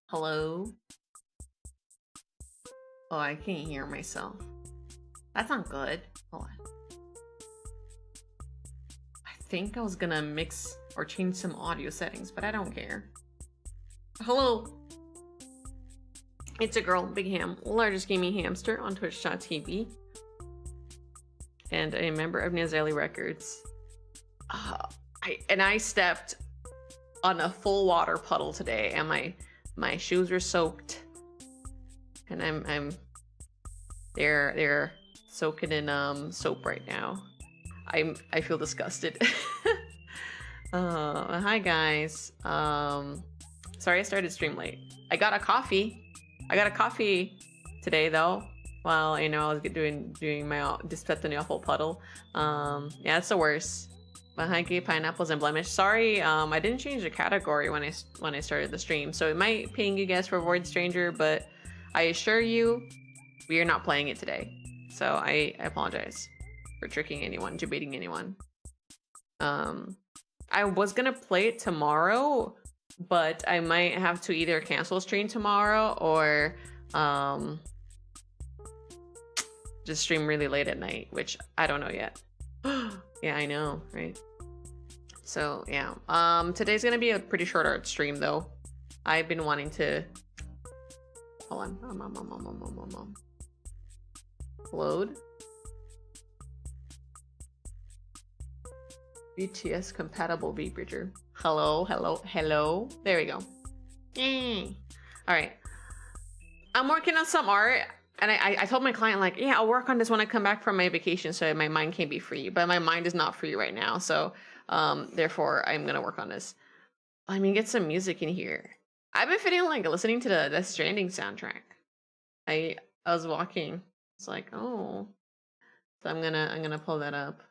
Hello? Oh, I can't hear myself. That's not good. Hold on. I think I was gonna mix or change some audio settings, but I don't care. Hello? It's a girl, Big Ham, largest gaming hamster on Twitch.tv, and a member of Nazali Records. I stepped on a full water puddle today, and my shoes are soaked, and they're soaking in soap right now. I feel disgusted. Hi guys. Sorry I started stream late. I got a coffee today though. While I was doing my disinfecting the awful puddle. Yeah, it's the worst. But hi, gay pineapples and blemish. Sorry, I didn't change the category when I started the stream, so it might ping you guys for Void Stranger, but I assure you, we are not playing it today. So I apologize for tricking anyone, debating anyone. I was gonna play it tomorrow, but I might have to either cancel stream tomorrow or just stream really late at night, which I don't know yet. Yeah, I know, right? So yeah, today's gonna be a pretty short art stream though. I've been wanting to, hold on, load. BTS compatible V bridger. Hello. There we go. All right. I'm working on some art, and I told my client, like, yeah, I'll work on this when I come back from my vacation so my mind can be free, but my mind is not free right now, so therefore I'm gonna work on this. I mean, get some music in here. I've been feeling like listening to the Stranding soundtrack. I was walking, it's like, oh, so I'm gonna pull that up.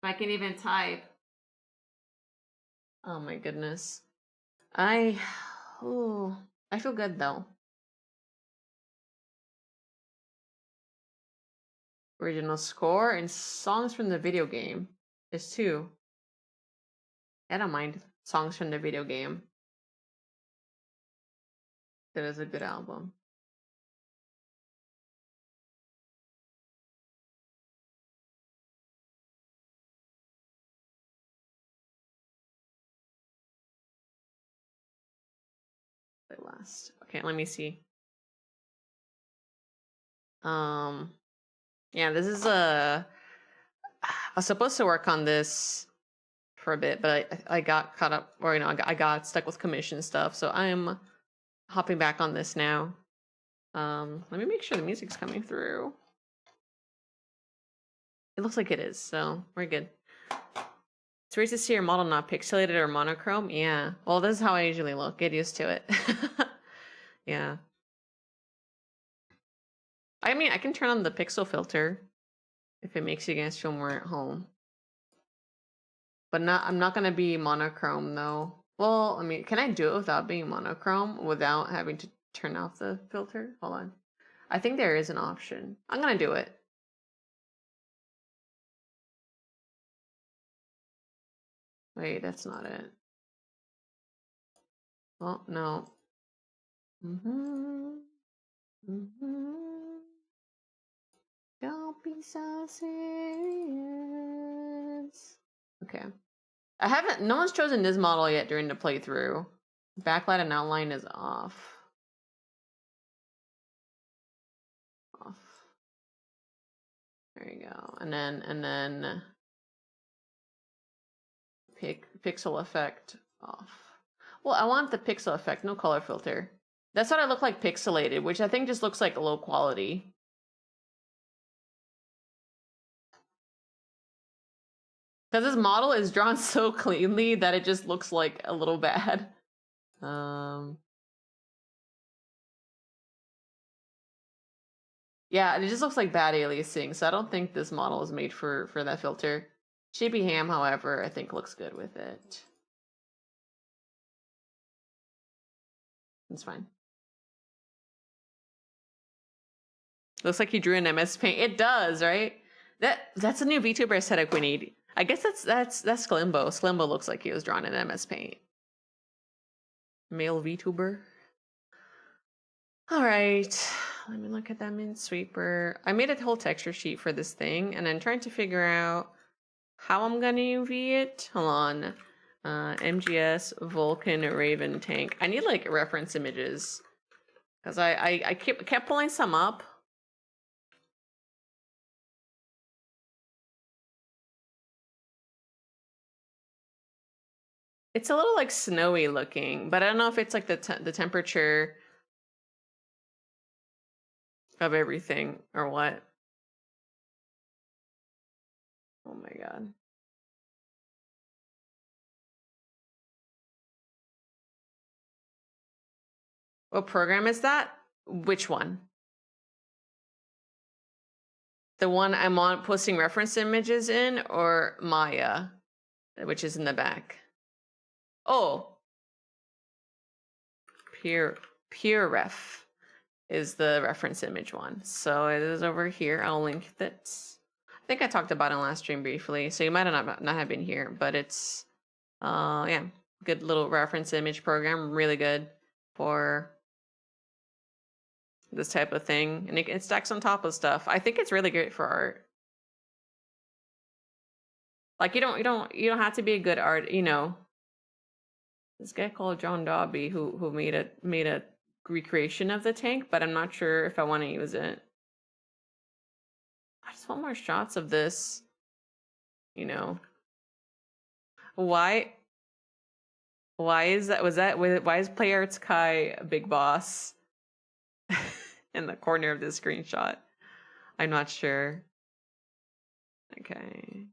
I can even type. Oh my goodness. I feel good though. Original score and songs from the video game is 2. I don't mind songs from the video game. That is a good album. Last. Okay, let me see. Yeah, this is I was supposed to work on this for a bit, but I got caught up, or I got stuck with commission stuff, so I'm hopping back on this now. Let me make sure the music's coming through. It looks like it is, so we're good. It's weird to see your model not pixelated or monochrome. Yeah, well, this is how I usually look. Get used to it. Yeah. I mean, I can turn on the pixel filter if it makes you guys feel more at home. But I'm not gonna be monochrome though. Well, I mean, can I do it without being monochrome without having to turn off the filter? Hold on. I think there is an option. I'm gonna do it. Wait, that's not it. Oh, no. Don't be so serious. Okay. No one's chosen this model yet during the playthrough. Backlight and outline is off. There you go. And then pixel effect off. Well, I want the pixel effect, no color filter. That's what I look like pixelated, which I think just looks like low quality. Because this model is drawn so cleanly that it just looks like a little bad. Yeah, it just looks like bad aliasing, so I don't think this model is made for that filter. Chibi Ham, however, I think looks good with it. It's fine. Looks like he drew an MS Paint. It does, right? That's a new VTuber aesthetic we need. I guess that's Sklimbo. Sklimbo looks like he was drawn in MS Paint. Male VTuber. All right, let me look at that Minesweeper. I made a whole texture sheet for this thing, and I'm trying to figure out how I'm gonna UV it. Hold on. MGS Vulcan Raven tank. I need like reference images because I kept pulling some up. It's a little like snowy looking, but I don't know if it's like the temperature of everything or what. Oh my god. What program is that? Which one? The one I'm on posting reference images in, or Maya, which is in the back? Oh, PureRef is the reference image one. So it is over here. I'll link that. I think I talked about it in last stream briefly, so you might not have been here, but it's yeah, good little reference image program, really good for this type of thing, and it stacks on top of stuff. I think it's really great for art. Like you don't have to be a good art, you know. This guy called John Dobby who made a recreation of the tank, but I'm not sure if I want to use it. I just want more shots of this, you know. Why is that? Why is Play Arts Kai a big boss in the corner of this screenshot? I'm not sure. Okay.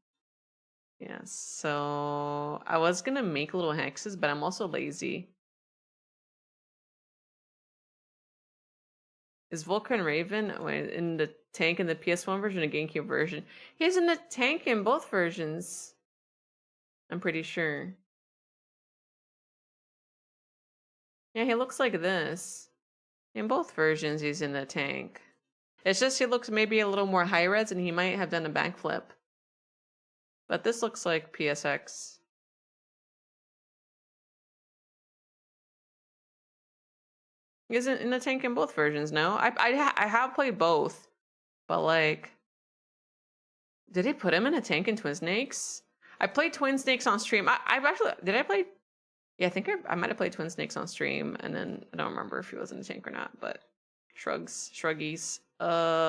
Yeah, so I was gonna make little hexes, but I'm also lazy. Is Vulcan Raven in the tank in the PS1 version or GameCube version? He's in the tank in both versions. I'm pretty sure. Yeah, he looks like this. In both versions, he's in the tank. It's just he looks maybe a little more high res and he might have done a backflip. But this looks like PSX. He isn't in the tank in both versions, no? I have played both. But like, did they put him in a tank in Twin Snakes? I played Twin Snakes on stream. I've actually, did I play? Yeah, I think I might have played Twin Snakes on stream, and then I don't remember if he was in a tank or not, but shruggies.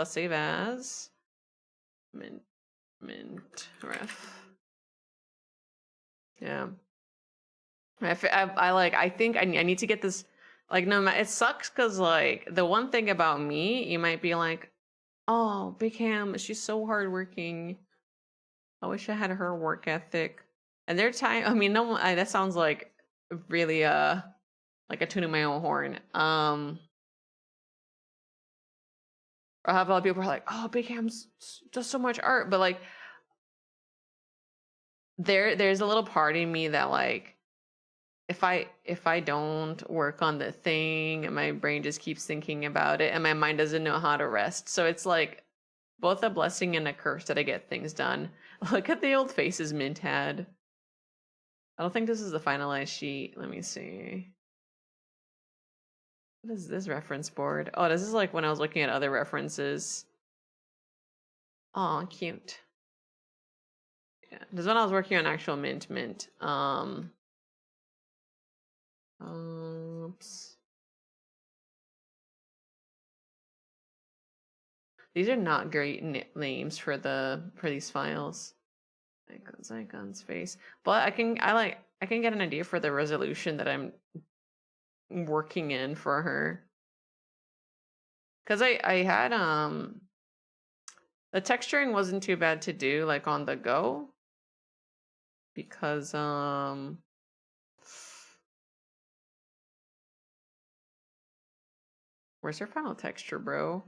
Save as. Mint ref. Yeah. I think I need to get this, like, no, it sucks because, like, the one thing about me, you might be like, oh, Big Ham, she's so hardworking. I wish I had her work ethic. And their time, I mean, no one, that sounds like really, like a tuning my own horn. I have a lot of people who are like, oh, Big Ham's does so much art, but like, there's a little part in me that like, if I don't work on the thing, my brain just keeps thinking about it, and my mind doesn't know how to rest. So it's like both a blessing and a curse that I get things done. Look at the old faces Mint had. I don't think this is the finalized sheet. Let me see. What is this reference board? Oh, this is like when I was looking at other references. Oh, cute. Yeah, this is when I was working on actual mint. Oops. These are not great names for these files. Icons face. But I can get an idea for the resolution that I'm working in for her. Cause I had the texturing wasn't too bad to do like on the go. Because where's her final texture, bro?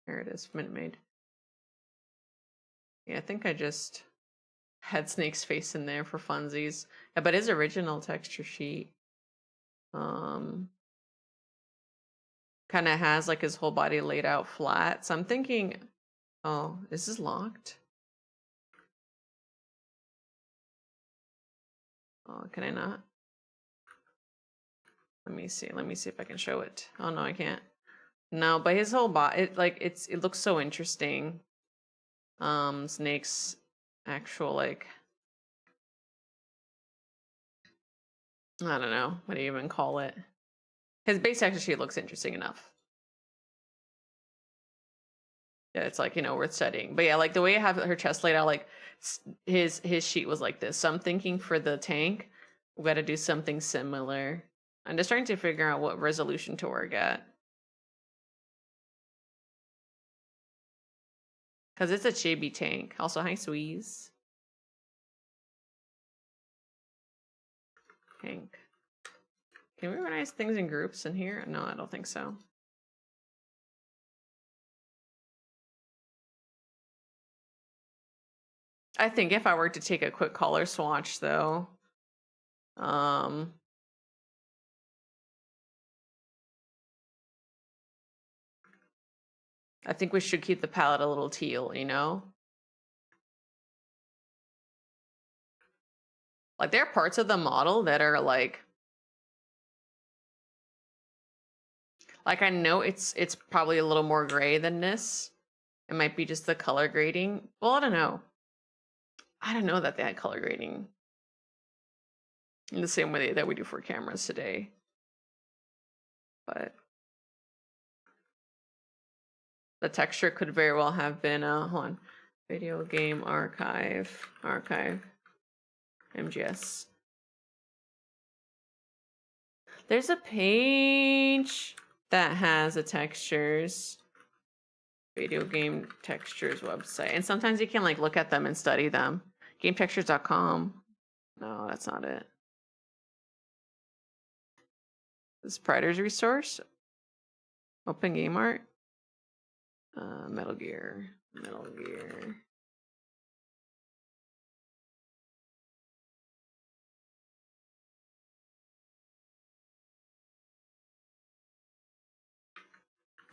There it is, Mint made. Yeah, I think I just had Snake's face in there for funsies. Yeah, but his original texture sheet. kind of has like his whole body laid out flat. So I'm thinking, oh, is this locked? Oh, can I not? Let me see if I can show it. Oh no, I can't. No, but his whole body, it looks so interesting. Snake's actual, like, I don't know, what do you even call it? His base actually looks interesting enough. Yeah, it's like, you know, worth studying. But yeah, like the way I have her chest laid out, like his sheet was like this. So I'm thinking for the tank, we got to do something similar. I'm just trying to figure out what resolution to work at. Because it's a chibi tank. Also, hi, Squeeze. Tank. Can we organize things in groups in here? No, I don't think so. I think if I were to take a quick color swatch, though, I think we should keep the palette a little teal, you know? Like, there are parts of the model that are like I know it's probably a little more gray than this. It might be just the color grading. Well, I don't know. I don't know that they had color grading in the same way that we do for cameras today. But the texture could very well have been, hold on. Video game archive, MGS. There's a page that has the textures. Video game textures website. And sometimes you can like look at them and study them. Gametextures.com. No, that's not it. This Prater's resource. Open game art. Metal Gear.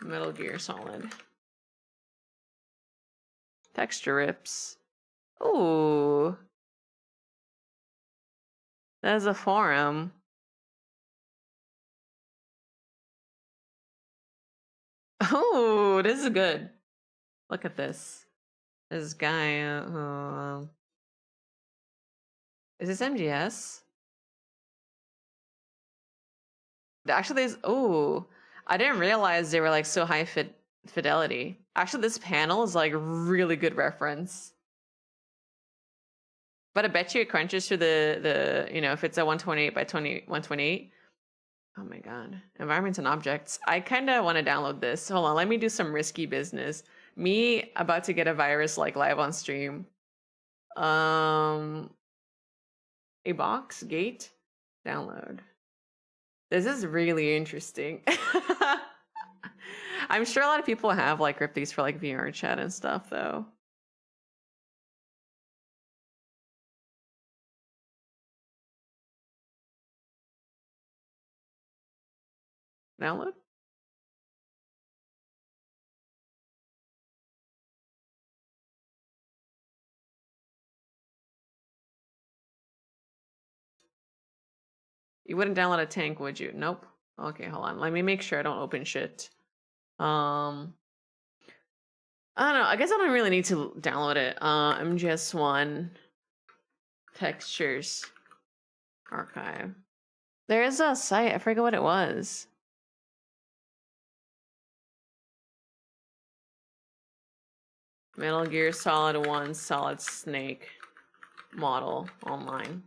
Metal Gear Solid. Texture rips. Ooh. That's a forum. Oh, this is good. Look at this. This guy. Is this MGS? Actually, there's. Oh, I didn't realize they were like so high fidelity. Actually, this panel is like really good reference. But I bet you it crunches through the you know, if it's a 128 by 128. Oh my god. Environments and objects. I kind of want to download this. Hold on, let me do some risky business. Me about to get a virus like live on stream. A box gate download. This is really interesting. I'm sure a lot of people have like ripped these for like VR chat and stuff though. Download? You wouldn't download a tank, would you? Nope. Okay, hold on. Let me make sure I don't open shit. I don't know. I guess I don't really need to download it. MGS1 textures archive. There is a site. I forget what it was. Metal Gear Solid 1 Solid Snake model online.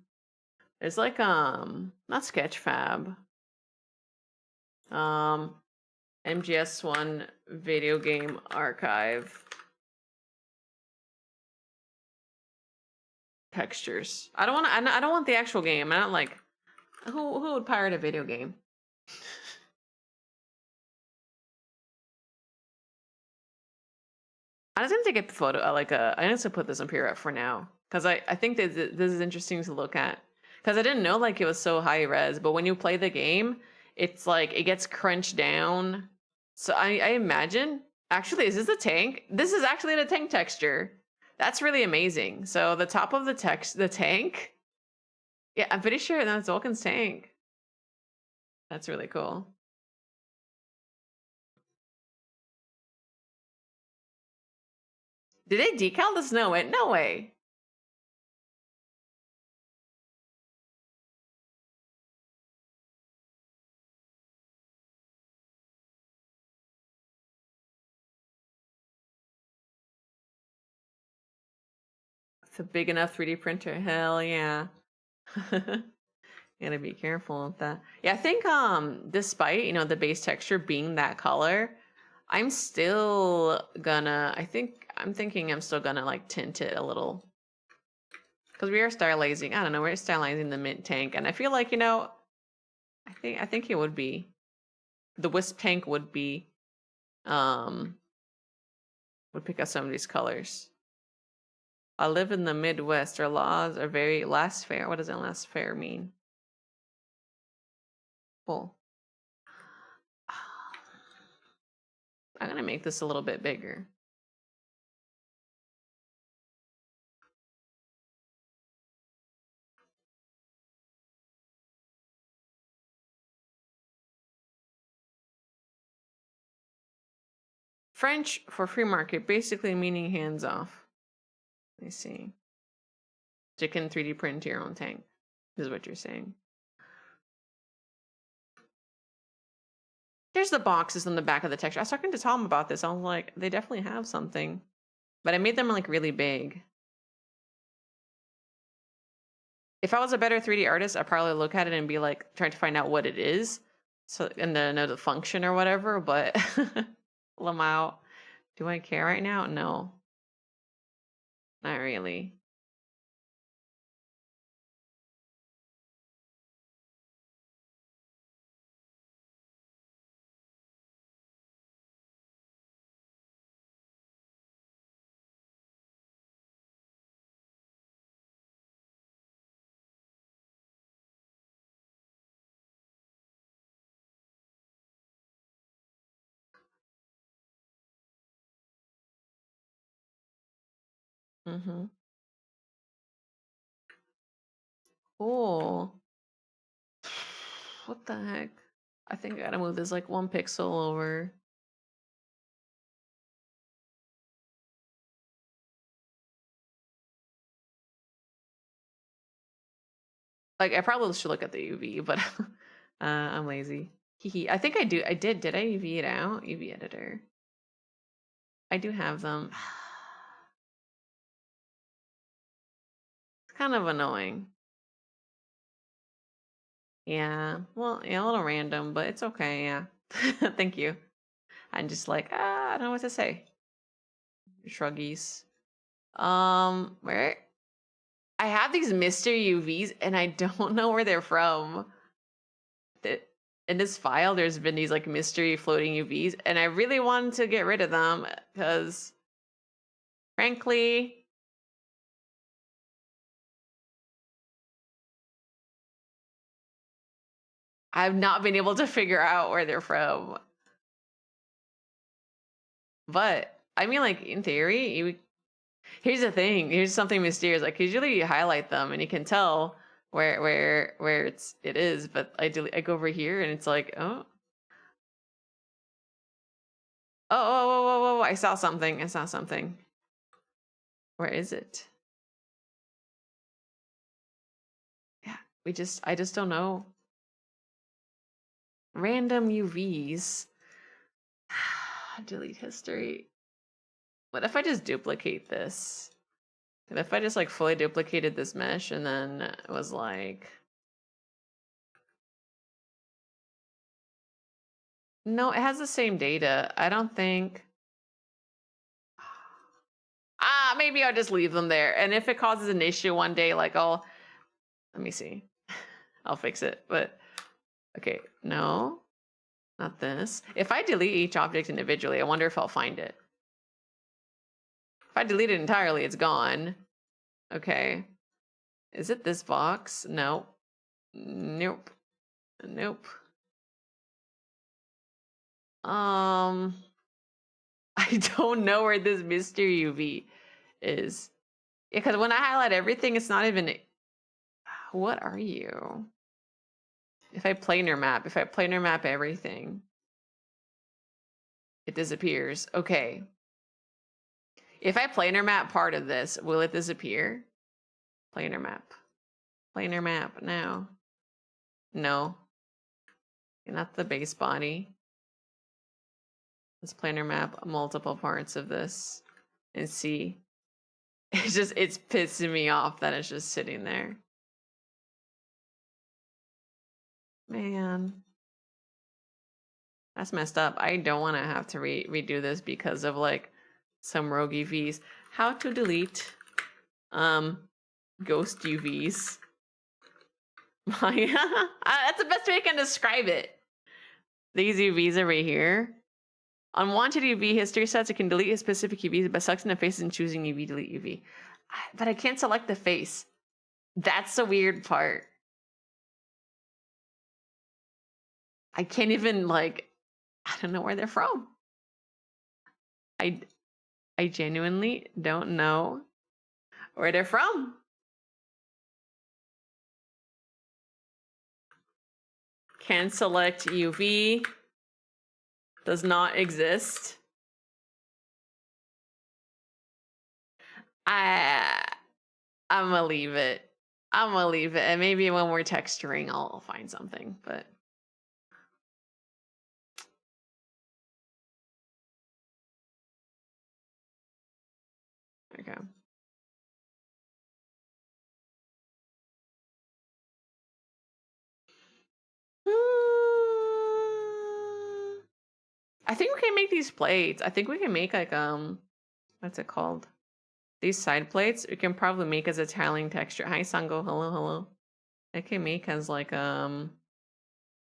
It's like not Sketchfab. MGS1 video game archive. Textures. I don't want the actual game. I don't like who would pirate a video game? I was gonna take a photo, I'm just gonna put this on PRF for now. Because I think that this is interesting to look at. Because I didn't know like it was so high res, but when you play the game, it's like it gets crunched down So I imagine, actually, is this a tank? This is actually the tank texture. That's really amazing. So the top of the tank. Yeah, I'm pretty sure that's Vulcan's tank. That's really cool. Did they decal the snow? No way. It's a big enough 3D printer. Hell yeah. Gotta be careful with that. Yeah, I think despite, you know, the base texture being that color, I'm still gonna, I'm thinking I'm still gonna like tint it a little. Because we are stylizing, I don't know, we're stylizing the mint tank, and I feel like, you know, I think it would be, the wisp tank would be, would pick up some of these colors. I live in the Midwest. Our laws are very laissez-faire. What does that laissez-faire mean? Cool. I'm gonna make this a little bit bigger. French for free market, basically meaning hands off. Let me see. You can 3D print your own tank, is what you're saying. There's the boxes on the back of the texture. I was talking to Tom about this. I was like, they definitely have something. But I made them like really big. If I was a better 3D artist, I'd probably look at it and be like trying to find out what it is. So, and then know the function or whatever, but Lamau, do I care right now? No. Not really. Mm-hmm. Cool. What the heck? I think I gotta move this like 1 pixel over. Like, I probably should look at the UV, but I'm lazy. I think I do. I did. Did I UV it out? UV editor. I do have them. It's kind of annoying. Yeah. Well, yeah, a little random, but it's okay. Yeah. Thank you. I'm just like, I don't know what to say. Shruggies. Where? I have these mystery UVs and I don't know where they're from. In this file, there's been these like mystery floating UVs, and I really wanted to get rid of them because, frankly, I've not been able to figure out where they're from. But I mean, like in theory, here's the thing. Here's something mysterious. Like usually you highlight them and you can tell where it is. But I go over here and it's like, oh, whoa. I saw something. I saw something. Where is it? Yeah, I just don't know. Random UVs. Delete history. What if I just duplicate this? And if I just like fully duplicated this mesh and then it was like, no, it has the same data. I don't think. Maybe I'll just leave them there. And if it causes an issue one day, like let me see. I'll fix it. But okay, no, not this. If I delete each object individually, I wonder if I'll find it. If I delete it entirely, it's gone. Okay. Is it this box? No. Nope. Nope. I don't know where this mystery UV is. Because when I highlight everything, it's not even. What are you? If I planar map everything, it disappears. Okay. If I planar map part of this, will it disappear? Planar map. Planar map now. No. Not the base body. Let's planar map multiple parts of this and see. It's pissing me off that it's just sitting there. Man. That's messed up. I don't want to have to redo this because of like some rogue UVs. How to delete ghost UVs. That's the best way I can describe it. These UVs over here. Unwanted UV history sets, it can delete a specific UV by selecting the face and choosing UV delete UV. But I can't select the face. That's the weird part. I can't even like, I don't know where they're from. I genuinely don't know where they're from. Can select UV. Does not exist. I'm gonna leave it. I'm gonna leave it. And maybe when we're texturing, I'll find something, but. Okay. I think we can make these plates. I think we can make like what's it called? These side plates. We can probably make as a tiling texture. Hi Sango, hello, hello. I can make as like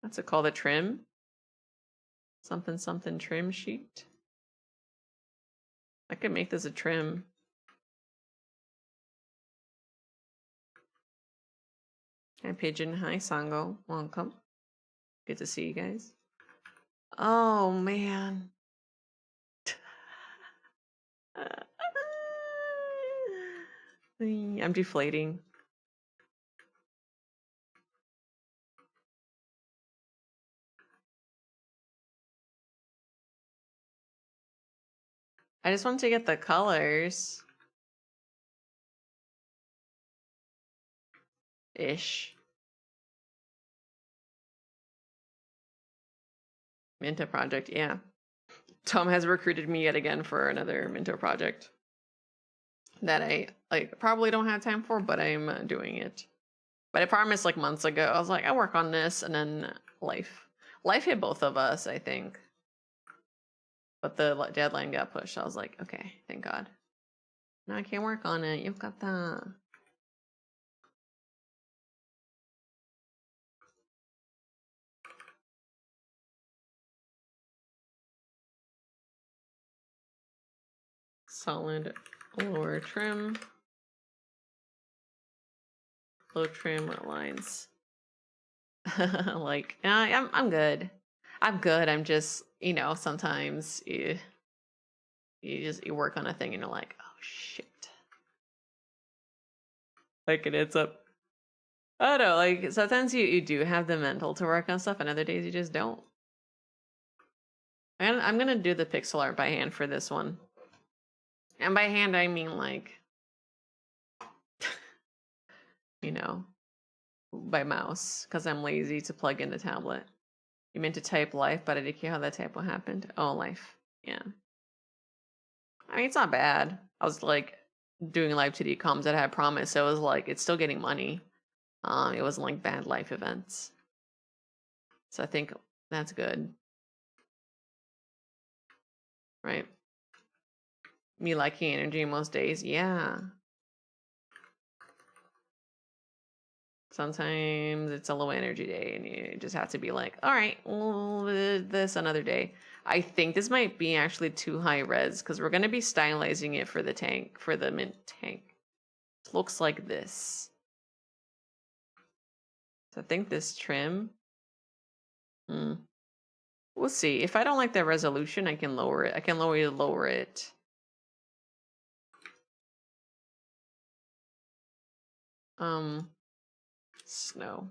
what's it called? A trim? Something something trim sheet. I can make this a trim. Hi Pigeon, hi Sango, welcome. Good to see you guys. Oh man. I'm deflating. I just want to get the colors. Ish. Minto project, yeah. Tom has recruited me yet again for another Minto project that I like probably don't have time for, but I'm doing it. But I promised like months ago. I was like, I work on this, and then life hit both of us, I think. But the deadline got pushed. I was like, okay, thank God. Now I can't work on it. You've got that. Solid lower trim. Low trim lines. Like, I'm good. I'm good. I'm just, you know, sometimes you work on a thing and you're like, oh shit. Like it ends up. I don't know, like sometimes you do have the mental to work on stuff, and other days you just don't. And I'm gonna do the pixel art by hand for this one. And by hand I mean like you know, by mouse, because I'm lazy to plug in the tablet. You meant to type life, but I didn't care how that typo happened. Oh, life. Yeah. I mean, it's not bad. I was like doing live 2D comms that I had promised, so it was like it's still getting money. It wasn't like bad life events. So I think that's good. Right? Me liking energy most days, yeah. Sometimes it's a low energy day and you just have to be like, all right, well, this another day. I think this might be actually too high res because we're going to be stylizing it for the tank, for the mint tank. It looks like this. So I think this trim. We'll see. If I don't like the resolution, I can lower it. I can lower it. Snow.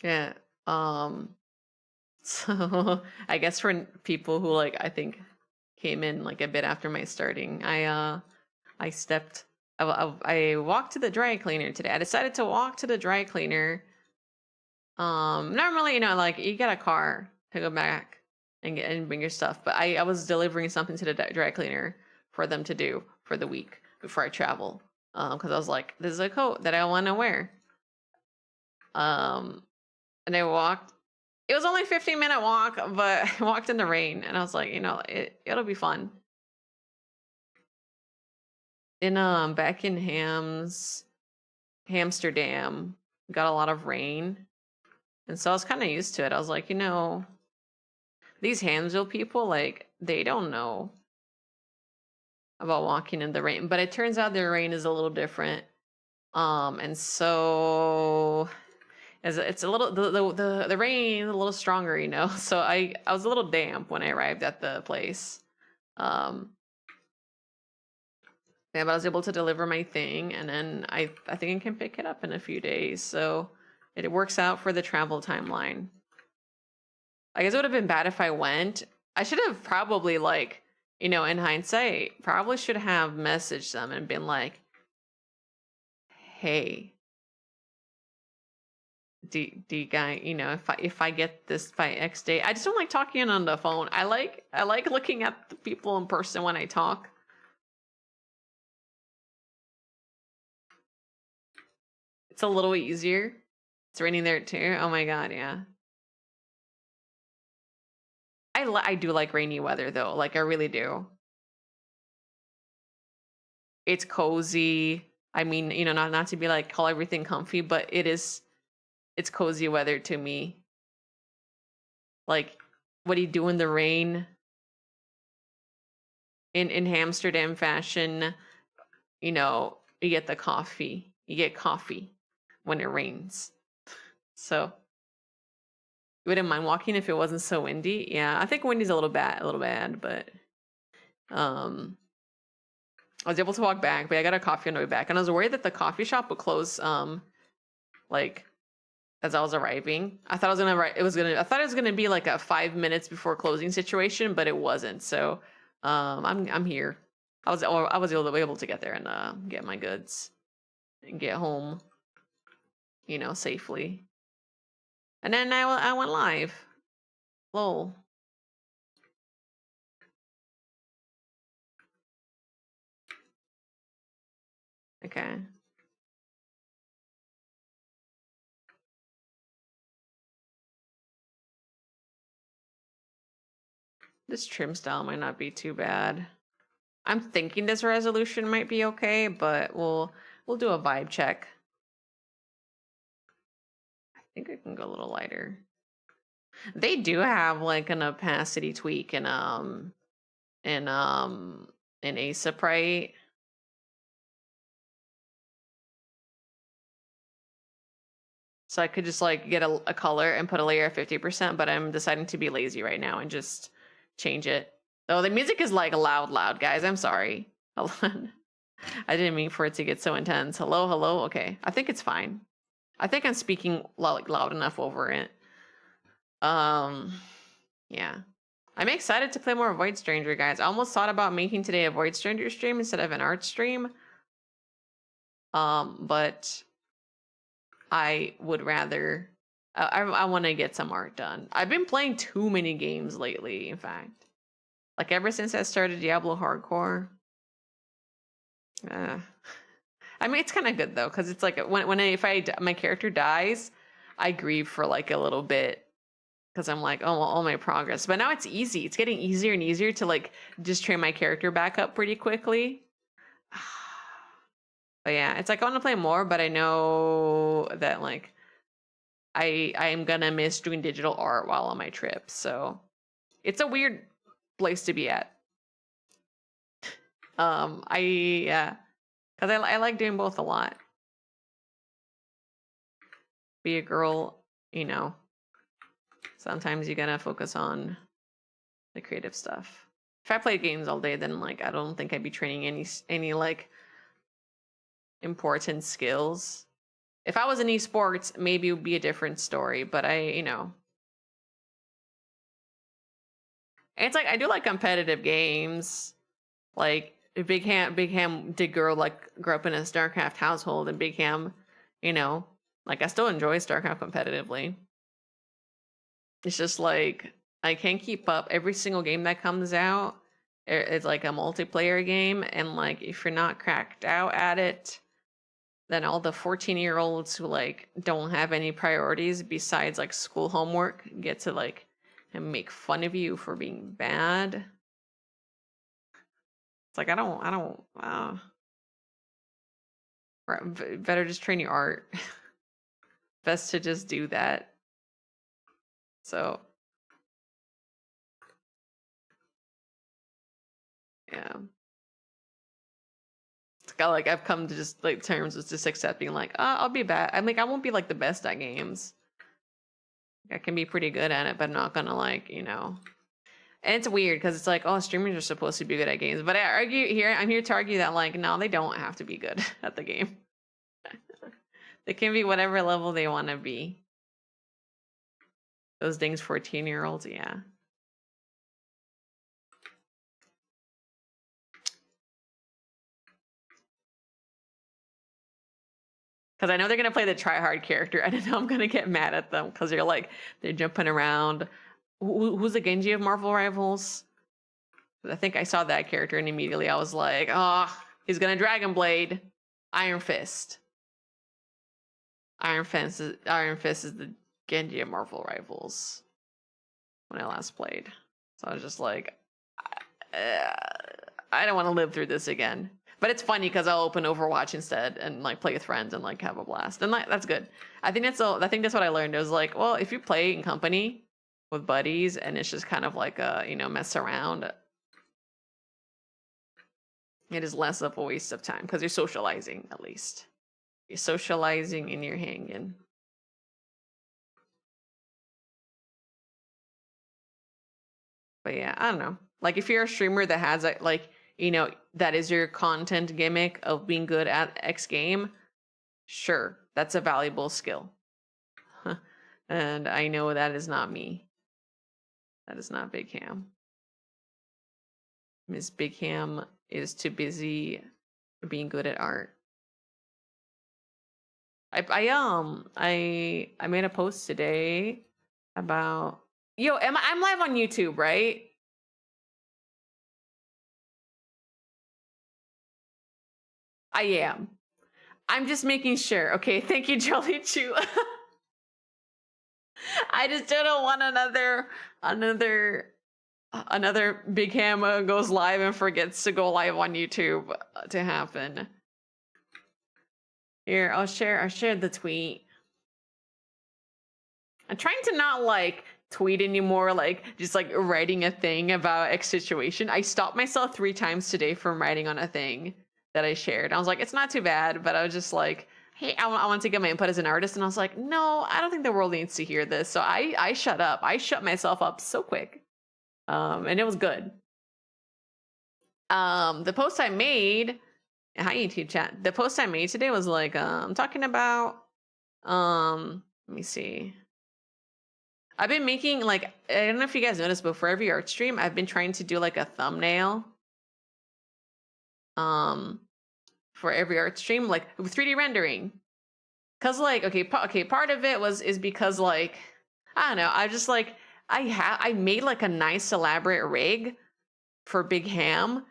Yeah. So I guess for people who like I think came in like a bit after my starting, I stepped I walked to the dry cleaner today. I decided to walk to the dry cleaner. Normally, you know, like you get a car to go back and get and bring your stuff, but I was delivering something to the dry cleaner for them to do for the week before I travel. Because I was like, this is a coat that I want to wear. And I walked. It was only a 15-minute walk, but I walked in the rain, and I was like, you know, it'll be fun. In back in Amsterdam, got a lot of rain, and so I was kind of used to it. I was like, you know, these Hamsville people, like, they don't know about walking in the rain, but it turns out their rain is a little different. And so it's a little the rain is a little stronger, you know. So I was a little damp when I arrived at the place. Yeah, but I was able to deliver my thing, and then I think I can pick it up in a few days. So it works out for the travel timeline. I guess it would have been bad if I went. I should have probably, like, you know, in hindsight, probably should have messaged them and been like, hey, do you guys, you know, if I get this by X day, I just don't like talking on the phone. I like looking at the people in person when I talk. It's a little easier. It's raining there too. Oh my god, yeah. I do like rainy weather though. Like I really do. It's cozy. I mean, you know, not to be like call everything comfy, but it's cozy weather to me. Like, what do you do in the rain? In Amsterdam fashion, you know, you get the coffee. You get coffee when it rains. So you wouldn't mind walking if it wasn't so windy. Yeah, I think windy's a little bad, but I was able to walk back, but I got a coffee on the way back, and I was worried that the coffee shop would close like as I was arriving. I thought I thought it was gonna be like a 5 minutes before closing situation, but it wasn't. So I'm here. I was able to get there and get my goods and get home, you know, safely. And then I went live. Lol. Okay. This trim style might not be too bad. I'm thinking this resolution might be okay, but we'll do a vibe check. I think I can go a little lighter. They do have like an opacity tweak in ASAP, right? So I could just like get a color and put a layer of 50%, but I'm deciding to be lazy right now and just change it. Oh, the music is like loud, guys. I'm sorry. Hold on. I didn't mean for it to get so intense. Hello. Okay. I think it's fine. I think I'm speaking loud enough over it. Yeah. I'm excited to play more Void Stranger, guys. I almost thought about making today a Void Stranger stream instead of an art stream. But I would rather I want to get some art done. I've been playing too many games lately, in fact. Like ever since I started Diablo Hardcore. I mean, it's kind of good though, because it's like if my character dies, I grieve for like a little bit, because I'm like, oh, all my progress. But now it's easy. It's getting easier and easier to like just train my character back up pretty quickly. But yeah, it's like I want to play more, but I know that like I am gonna miss doing digital art while on my trip. So it's a weird place to be at. Yeah, because I like doing both a lot. Be a girl, you know. Sometimes you gotta focus on the creative stuff. If I played games all day, then like I don't think I'd be training any like important skills. If I was in esports, maybe it would be a different story. But you know, and it's like I do like competitive games. Like Big Ham did grow up in a StarCraft household, and Big Ham, you know, like I still enjoy StarCraft competitively. It's just like I can't keep up. Every single game that comes out, it's like a multiplayer game, and like if you're not cracked out at it, then all the 14-year-olds who like don't have any priorities besides like school homework get to like and make fun of you for being bad. It's like I don't better just train your art. Best to just do that. So yeah. It's got like I've come to just like terms with just accepting like, I'll be bad. I mean, I won't be like the best at games. I can be pretty good at it, but I'm not gonna like, you know. And it's weird because it's like, oh, streamers are supposed to be good at games. But I'm here to argue that like, no, they don't have to be good at the game. They can be whatever level they want to be. Those dings 14-year-olds, yeah. Because I know they're going to play the try-hard character, and I know I'm going to get mad at them because they're jumping around. Who's the Genji of Marvel Rivals? I think I saw that character, and immediately I was like, oh, he's going to Dragon Blade. Iron Fist. Iron Fist is the Genji of Marvel Rivals when I last played. So I was just like, I don't want to live through this again. But it's funny because I'll open Overwatch instead and like play with friends and like have a blast. And like, that's good. I think that's what I learned. It was like, well, if you play in company with buddies and it's just kind of like a, you know, mess around, it is less of a waste of time because you're socializing at least. You're socializing and you're hanging. But yeah, I don't know. Like if you're a streamer that has a, like, you know, that is your content gimmick of being good at X game, sure, that's a valuable skill. And I know that is not me. That is not Big Ham. Miss Big Ham is too busy being good at art. I made a post today about I'm live on YouTube, right? I am. I'm just making sure. Okay, thank you, Jolly Chew. I just don't want another Big Ham goes live and forgets to go live on YouTube to happen. Here, I'll share the tweet. I'm trying to not like tweet anymore, like just like writing a thing about X situation. I stopped myself 3 times today from writing on a thing that I shared. I was like, it's not too bad, but I was just like, hey, I want to get my input as an artist. And I was like, no, I don't think the world needs to hear this. So I shut up. I shut myself up so quick. And it was good. The post I made, hi YouTube chat. The post I made today was like, I'm talking about, let me see. I've been making like, I don't know if you guys noticed, but for every art stream, I've been trying to do like a thumbnail. For every art stream, like with 3D rendering. Cause like, okay, part of it is because like, I don't know, I just like, I made like a nice elaborate rig for Big Ham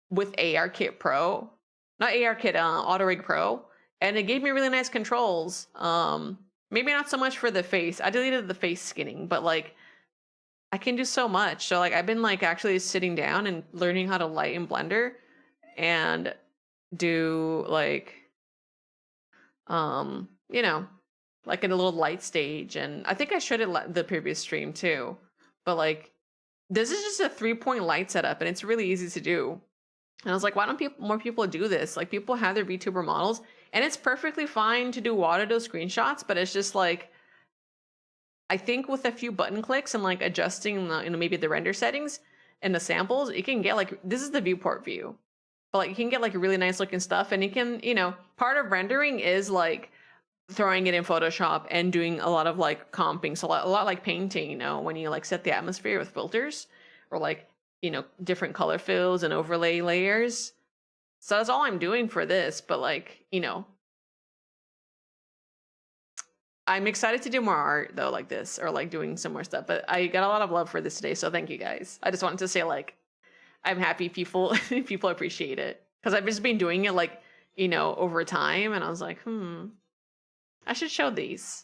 with ARKit Pro, not ARKit, AutoRig Pro, and it gave me really nice controls. Maybe not so much for the face. I deleted the face skinning, but like, I can do so much. So like, I've been like actually sitting down and learning how to light in Blender and do like, you know, like in a little light stage. And I think I showed it the previous stream too. But like, this is just a 3-point light setup and it's really easy to do. And I was like, why don't more people do this? Like, people have their VTuber models and it's perfectly fine to do water those screenshots, but it's just like, I think with a few button clicks and like adjusting the, maybe the render settings and the samples, you can get like, this is the viewport view, but like you can get like really nice looking stuff. And you can, part of rendering is like throwing it in Photoshop and doing a lot of like comping. So a lot like painting, when you like set the atmosphere with filters or like, different color fills and overlay layers. So that's all I'm doing for this. But like, I'm excited to do more art though, like this, or like doing some more stuff. But I got a lot of love for this today. So thank you guys. I just wanted to say like, I'm happy people appreciate it. Cause I've just been doing it like, over time. And I was like, I should show these.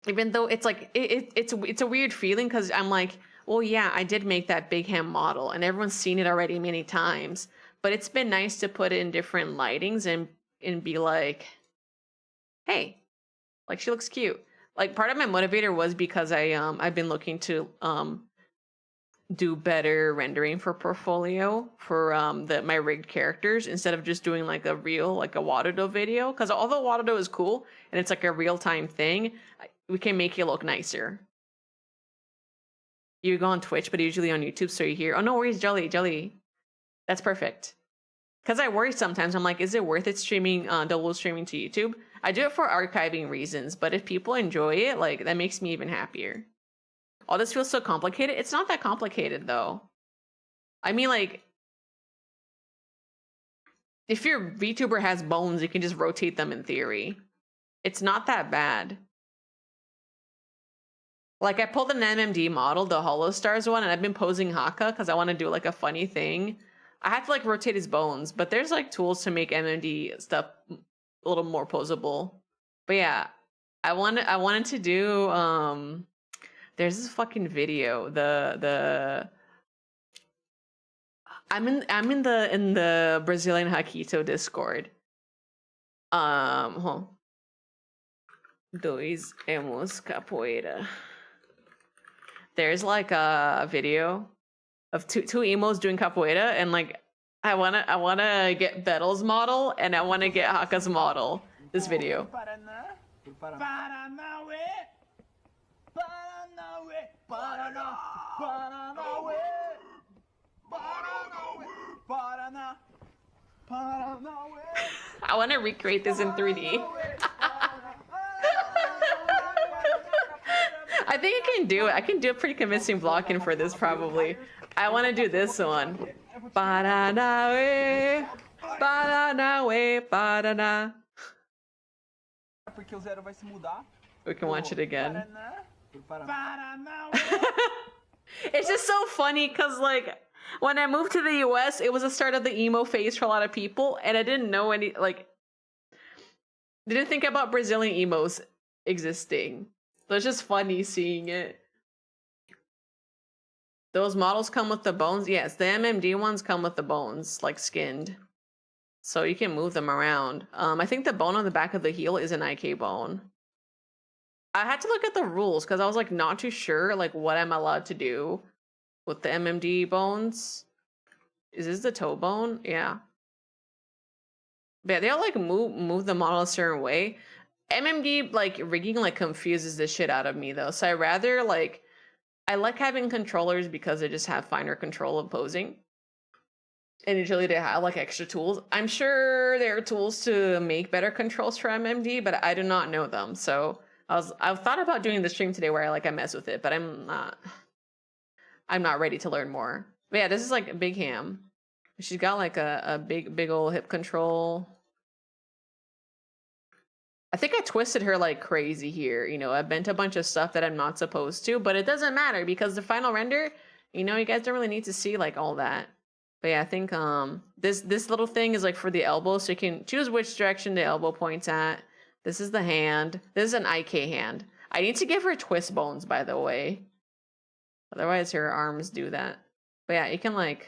Even though it's like, it's a weird feeling because I'm like, well, yeah, I did make that big ham model and everyone's seen it already many times, but it's been nice to put it in different lightings and be like, hey, like she looks cute. Like part of my motivator was because I've been looking to do better rendering for portfolio for my rigged characters instead of just doing like a real like a Waterdo video, because although Waterdo is cool and it's like a real-time thing, we can make it look nicer. You go on Twitch but usually on YouTube, so you hear, oh no worries, Jelly, that's perfect. Because I worry sometimes, I'm like, is it worth it streaming double streaming to YouTube? I do it for archiving reasons, but if people enjoy it, like that makes me even happier. All this feels so complicated. It's not that complicated though. I mean, like, if your VTuber has bones, you can just rotate them in theory. It's not that bad. Like, I pulled an MMD model, the Hollow Stars one, and I've been posing Haka because I want to do like a funny thing. I have to like rotate his bones, but there's like tools to make MMD stuff a little more posable. But yeah, I wanted to do there's this fucking video. I'm in the Brazilian Hakito Discord. Dois emos capoeira. There's like a video of two emos doing capoeira, and like I wanna get Bettel's model and I wanna get Haka's model. This video. I want to recreate this in 3D. I think I can do it. I can do a pretty convincing blocking for this probably. I want to do this one. Paranaue, Paranaue, Paraná. We can watch it again. It's just so funny because like when I moved to the US, it was the start of the emo phase for a lot of people, and I didn't know didn't think about Brazilian emos existing. So it's just funny seeing it. Those models come with the bones. Yes, the MMD ones come with the bones, like skinned. So you can move them around. I think the bone on the back of the heel is an IK bone. I had to look at the rules because I was like not too sure like what I'm allowed to do with the MMD bones. Is this the toe bone? Yeah. But they'll like move the model a certain way. MMD like rigging like confuses the shit out of me though. So I rather like, I like having controllers because they just have finer control of posing. And usually they have like extra tools. I'm sure there are tools to make better controls for MMD, but I do not know them. So I've thought about doing the stream today where I mess with it, but I'm not ready to learn more. But yeah, this is like a big ham. She's got like a big old hip control. I think I twisted her like crazy here. I bent a bunch of stuff that I'm not supposed to, but it doesn't matter because the final render, you guys don't really need to see like all that. But yeah, I think this little thing is like for the elbow, so you can choose which direction the elbow points at. This is the hand. This is an IK hand. I need to give her twist bones, by the way. Otherwise, her arms do that. But yeah, you can like...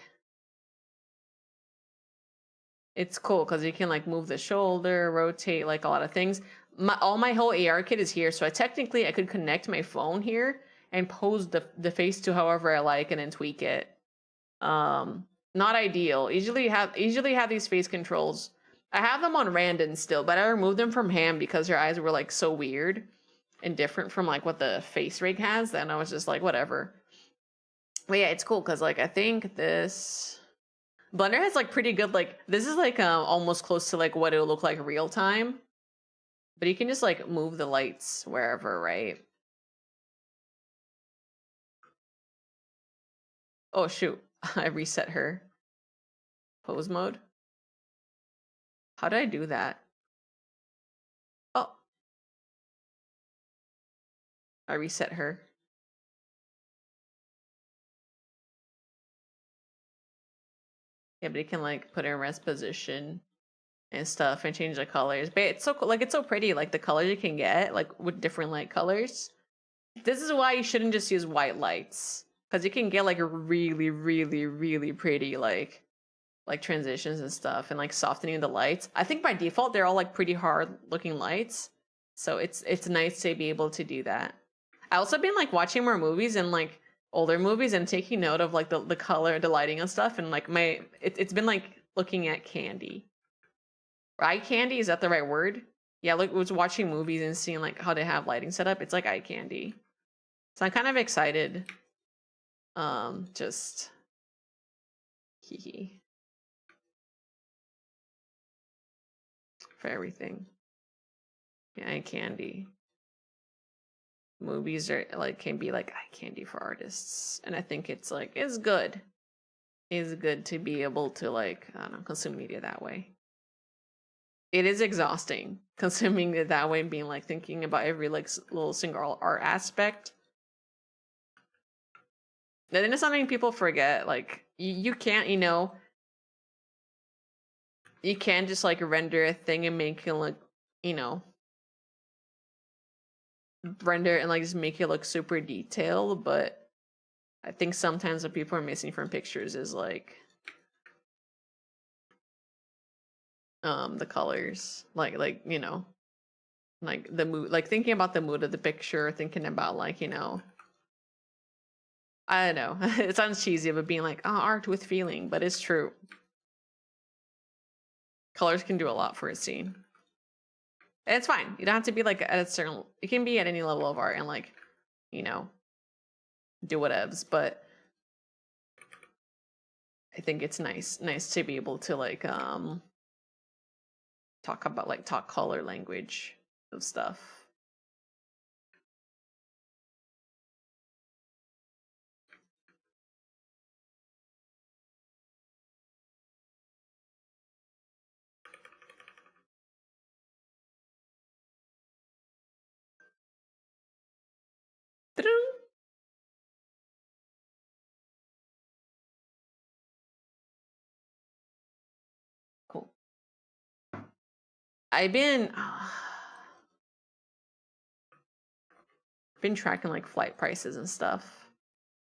It's cool because you can like move the shoulder, rotate, like a lot of things. All my whole AR kit is here, so I could connect my phone here and pose the face to however I like and then tweak it. Not ideal. Usually have these face controls. I have them on random still, but I removed them from ham because her eyes were like so weird and different from like what the face rig has. Then I was just like, whatever. But yeah, it's cool because like I think this Blender has like pretty good, like this is like almost close to like what it would look like real time. But you can just like move the lights wherever, right? Oh shoot, I reset her pose mode. How did I do that? Oh, I reset her. Yeah, but you can like put her in rest position and stuff and change the colors. But it's so cool. Like it's so pretty. Like the colors you can get like with different light colors. This is why you shouldn't just use white lights because you can get like a really, really, really pretty like transitions and stuff and like softening the lights. I think by default they're all like pretty hard looking lights, so it's nice to be able to do that. I also been like watching more movies and like older movies and taking note of like the color, the lighting and stuff, and like it's been like looking at candy. Eye candy, is that the right word? Yeah, like was watching movies and seeing like how they have lighting set up. It's like eye candy. So I'm kind of excited. Just hee hee for everything. Yeah, eye candy. Movies are like can be like eye candy for artists, and I think it's like it's good. It's good to be able to like I don't know consume media that way. It is exhausting consuming it that way and being like thinking about every like little single art aspect. And then it's something people forget. Like you can't, you can't just like render a thing and make it look, you know, render and like just make it look super detailed. But I think sometimes what people are missing from pictures is like the colors, like like the mood, like thinking about the mood of the picture, thinking about like I don't know. It sounds cheesy, but being like, oh, art with feeling, but it's true. Colors can do a lot for a scene. And it's fine. You don't have to be like at a certain, it can be at any level of art and like, you know, do whatevs. But I think it's nice to be able to like talk color language of stuff. Cool. I've been tracking like flight prices and stuff.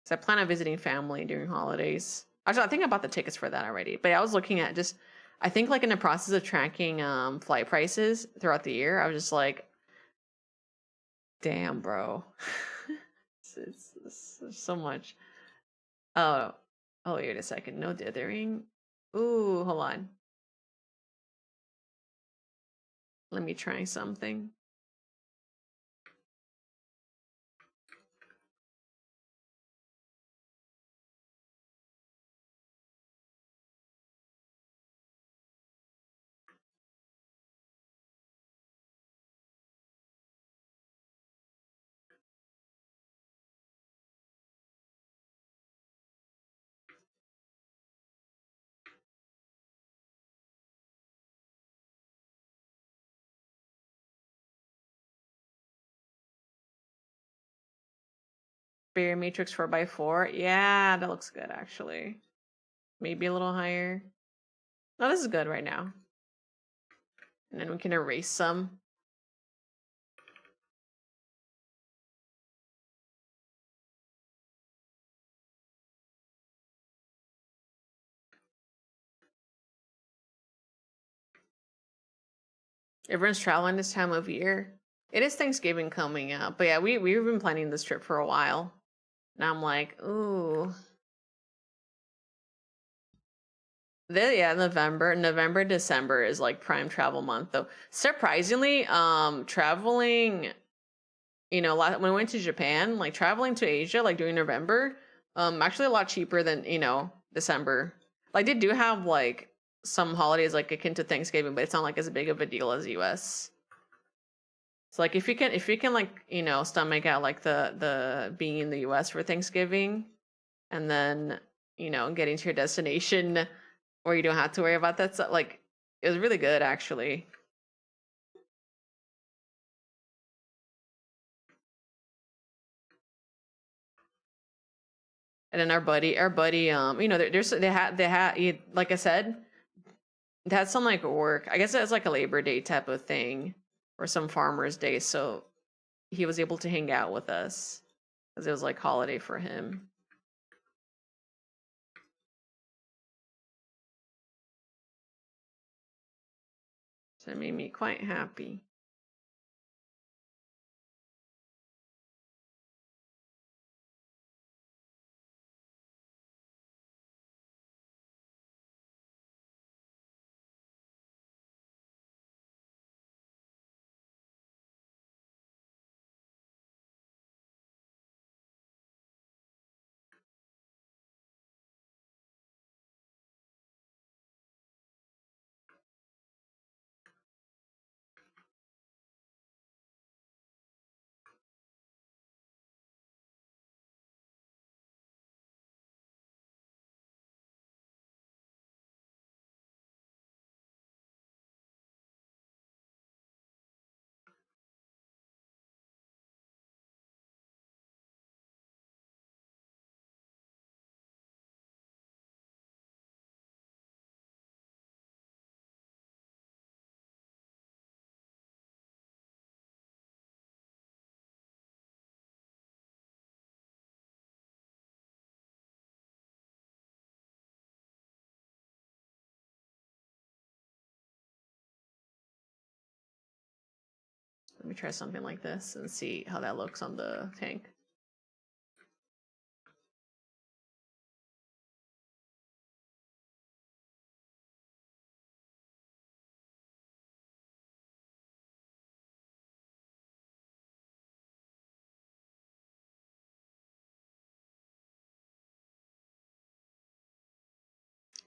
So I plan on visiting family during holidays. Actually, I think I bought the tickets for that already. But I was looking at just, I think like in the process of tracking flight prices throughout the year, I was just like, damn, bro. it's so much. Oh, oh, wait a second. No dithering. Ooh, hold on. Let me try something. Barrier matrix 4x4. Yeah, that looks good actually. Maybe a little higher. No, this is good right now. And then we can erase some. Everyone's traveling this time of year. It is Thanksgiving coming up, but yeah, we've been planning this trip for a while. And I'm like, ooh. Yeah, November, December is like prime travel month though. Surprisingly, traveling, when we went to Japan, like traveling to Asia, like during November, actually a lot cheaper than, December. Like they do have like some holidays like akin to Thanksgiving, but it's not like as big of a deal as US. So like if you can like, stomach out like the being in the US for Thanksgiving and then, getting to your destination where you don't have to worry about that stuff, like it was really good actually. And then our buddy, they had, like I said, they had some like work. I guess it was like a Labor Day type of thing or some Farmer's Day. So he was able to hang out with us because it was like holiday for him. So it made me quite happy. Let me try something like this and see how that looks on the tank.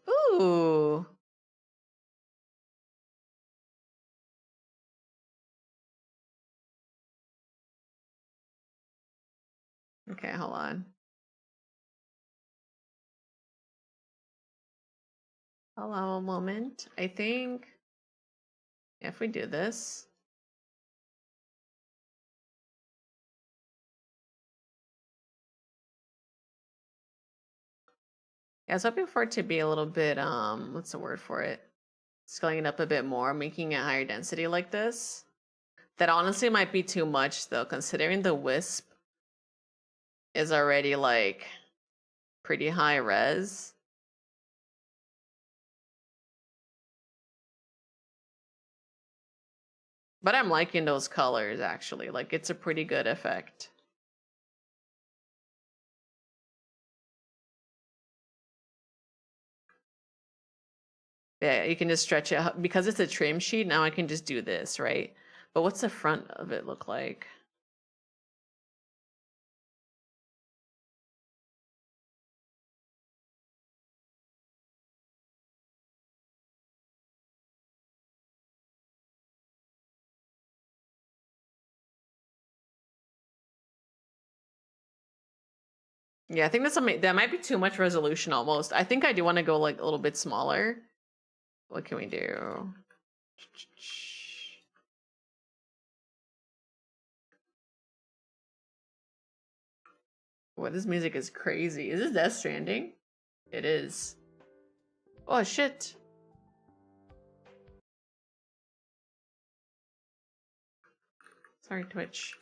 Ooh. Okay, hold on. Allow a moment. I think if we do this. Yeah, I was hoping for it to be a little bit, what's the word for it? Scaling it up a bit more, making it higher density like this. That honestly might be too much though, considering the wisp is already like pretty high res. But I'm liking those colors actually. Like it's a pretty good effect. Yeah, you can just stretch it because it's a trim sheet. Now I can just do this, right? But what's the front of it look like? Yeah, I think that might be too much resolution almost. I think I do want to go like a little bit smaller. What can we do? What, this music is crazy. Is this Death Stranding? It is. Oh shit. Sorry, Twitch.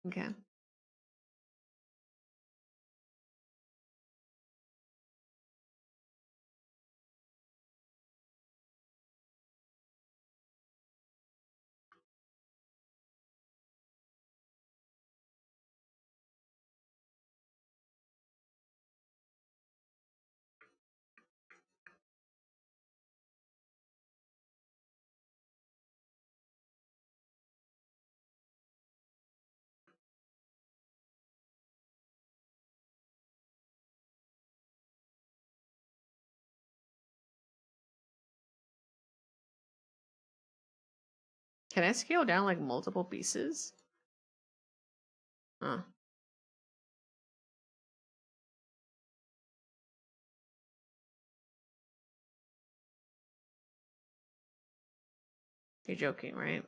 Okay. Can I scale down like multiple pieces? Huh. You're joking, right?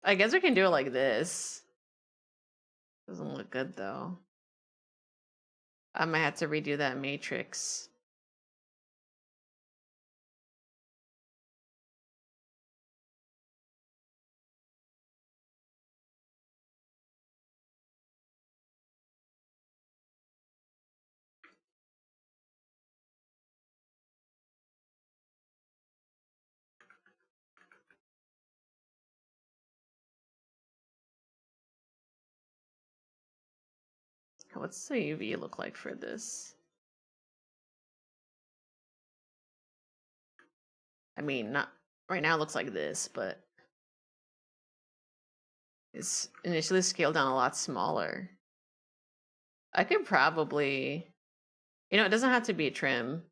I guess we can do it like this. Doesn't look good though. I might have to redo that matrix. What's the UV look like for this? I mean, not right now it looks like this, but it's initially scaled down a lot smaller. I could probably, you know, it doesn't have to be a trim.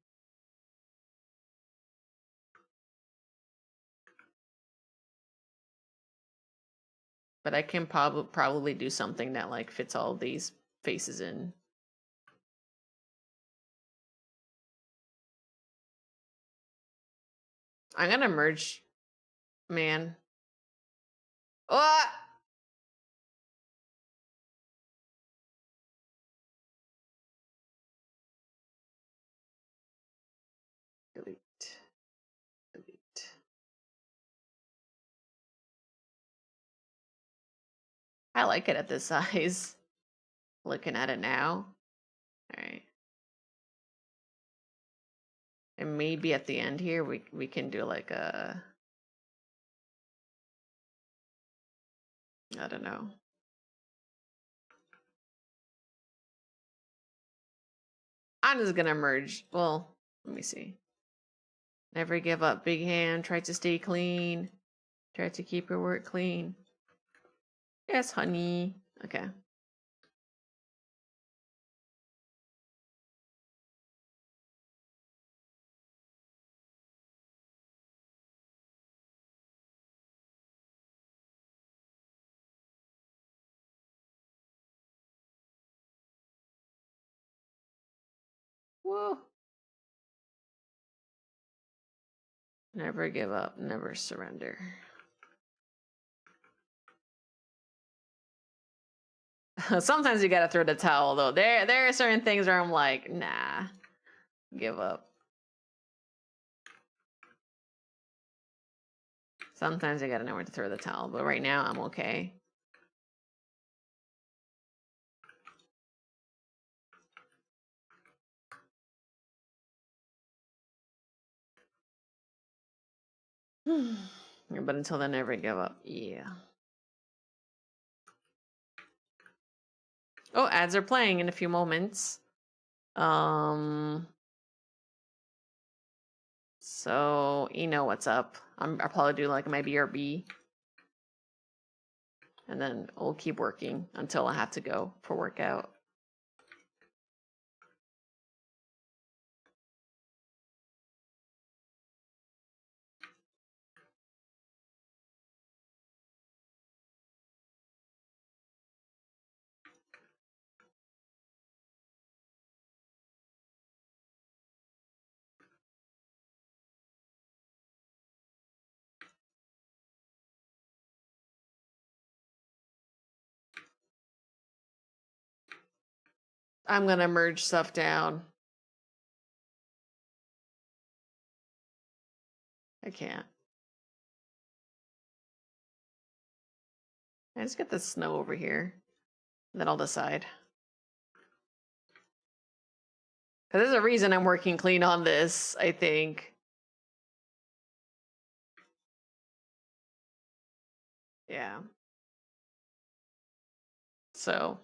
But I can probably do something that like fits all these faces in. I'm gonna merge, man. Oh! Delete. Delete. I like it at this size. Looking at it now. All right. And maybe at the end here we can do like a, I don't know. I'm just gonna merge. Well, let me see. Never give up, big hand. Try to stay clean. Try to keep your work clean. Yes, honey. Okay. Whoa. Never give up, never surrender. Sometimes you gotta throw the towel though. There are certain things where I'm like, nah, give up. Sometimes you gotta know where to throw the towel, but right now I'm okay. But until then, never give up. Yeah. Oh, ads are playing in a few moments. So you know what's up. I'll probably do like my BRB. and then we'll keep working until I have to go for workout. I'm gonna merge stuff down. I can't. I just get the snow over here. And then I'll decide. Because there's a reason I'm working clean on this, I think. Yeah. So.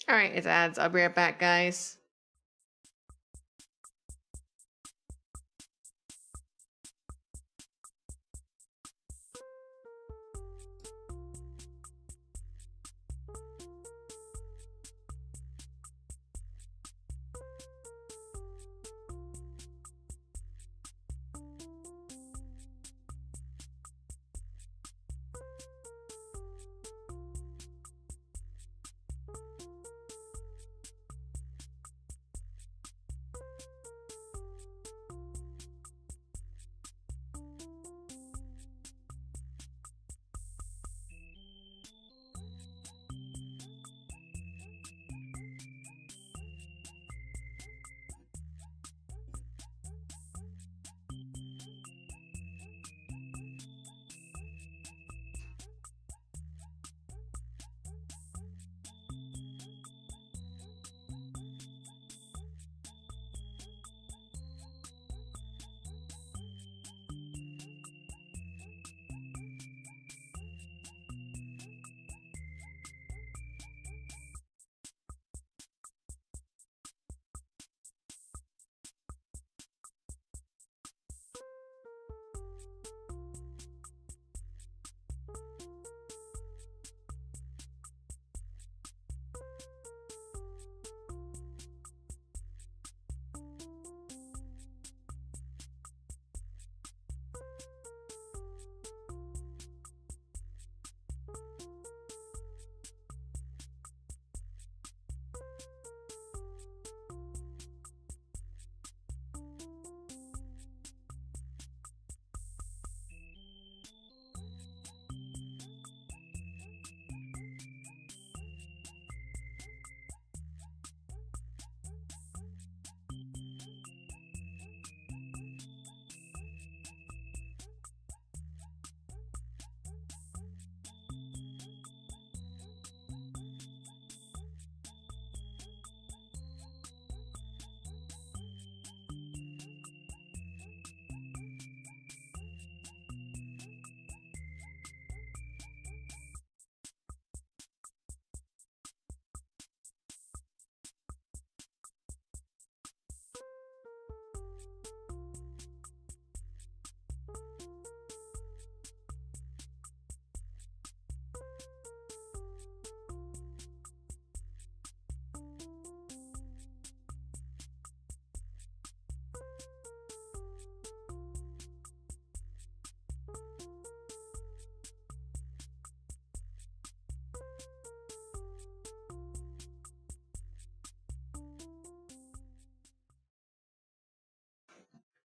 All right, it's ads. I'll be right back, guys.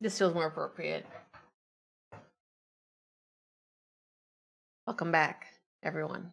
This feels more appropriate. Welcome back, everyone.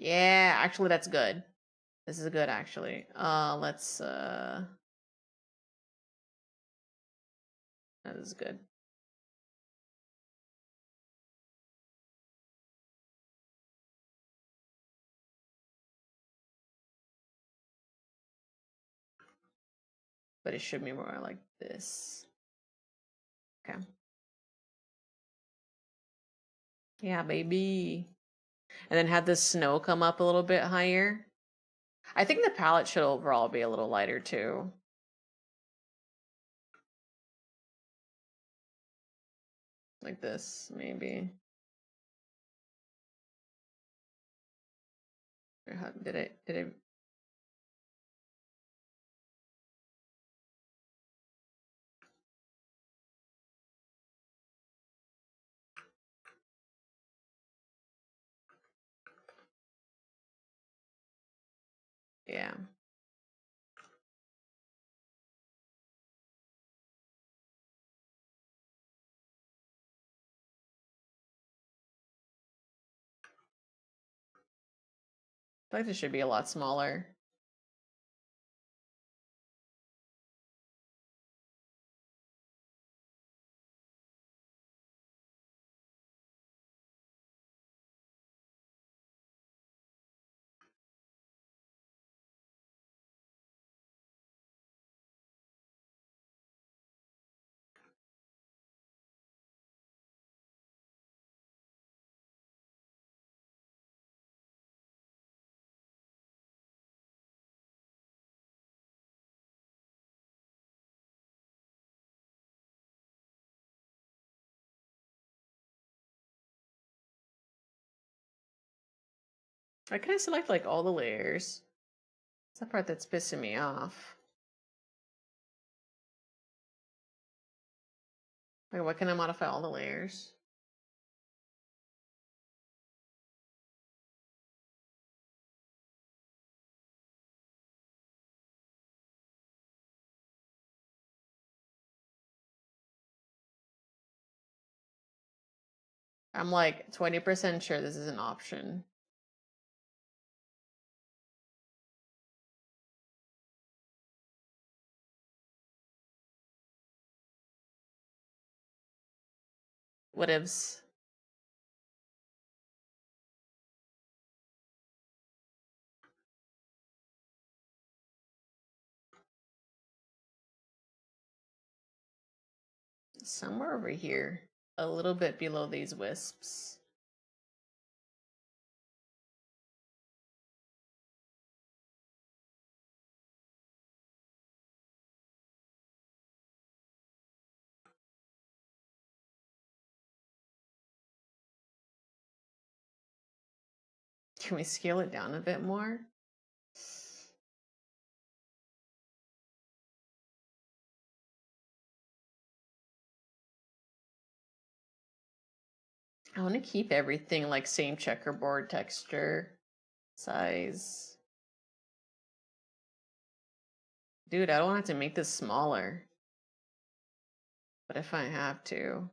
Yeah, actually that's good. This is good actually. Let's that is good. But it should be more like this. Okay. Yeah, baby. And then have the snow come up a little bit higher. I think the palette should overall be a little lighter too. Like this, maybe. Or how, did it? Yeah. I feel like this should be a lot smaller. I kind of select like all the layers. It's the part that's pissing me off. Like, what can I modify all the layers? I'm like 20% sure this is an option. What ifs? Somewhere over here, a little bit below these wisps. Can we scale it down a bit more? I want to keep everything like same checkerboard texture, size. Dude, I don't have to make this smaller. But if I have to.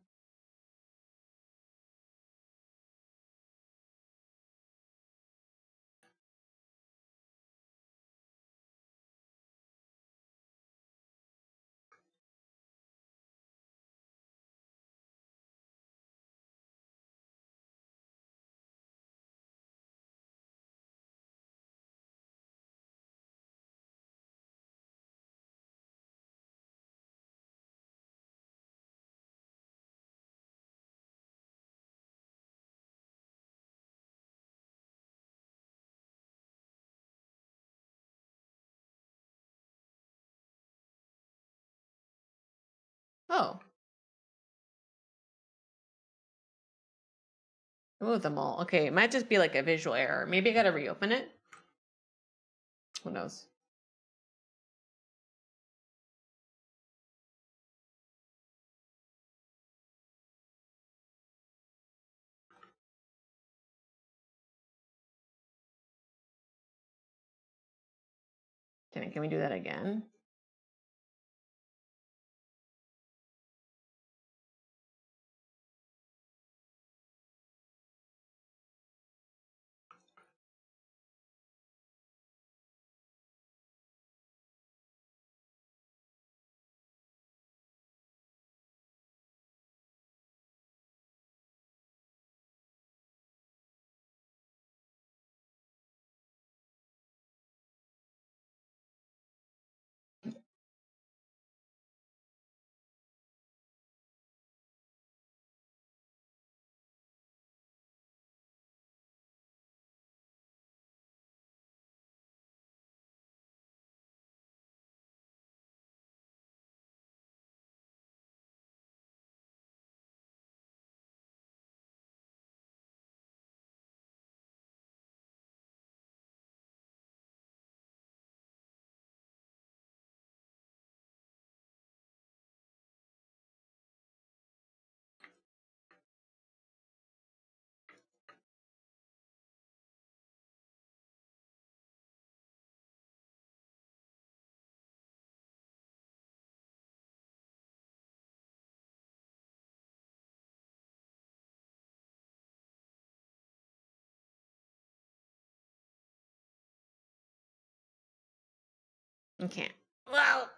Oh, remove them all. Okay, it might just be like a visual error. Maybe I gotta reopen it. Who knows? Can we do that again? Okay. Well.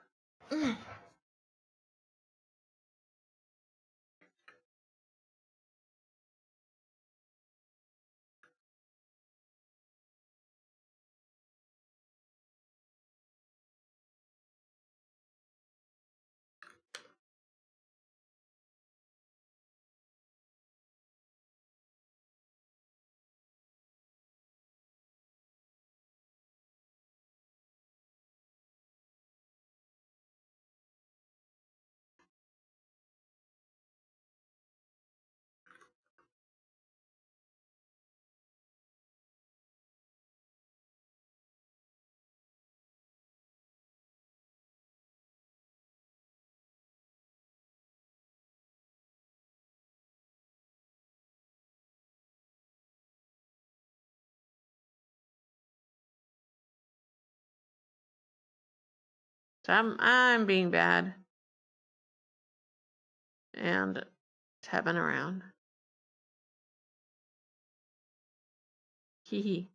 So I'm being bad and tapping around. Hee hee.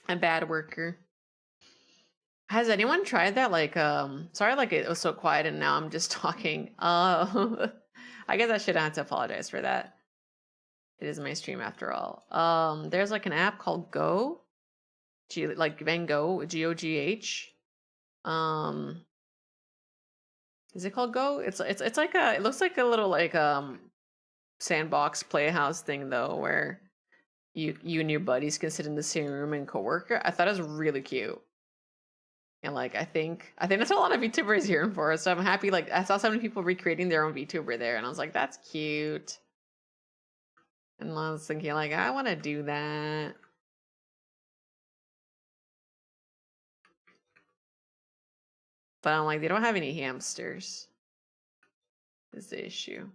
A bad worker. Has anyone tried that? Like, sorry, like it was so quiet and now I'm just talking. I guess I shouldn't have to apologize for that. It is my stream after all. There's like an app called Go, like Van Gogh, G-O-G-H. Is it called Go? It's like it looks like a little like sandbox playhouse thing though, where you and your buddies can sit in the same room and co-work. I thought it was really cute. And like I think that's what a lot of VTubers yearn for. So I'm happy. Like I saw so many people recreating their own VTuber there, and I was like, that's cute. And I was thinking like, I want to do that. But I'm like, they don't have any hamsters. Is the issue.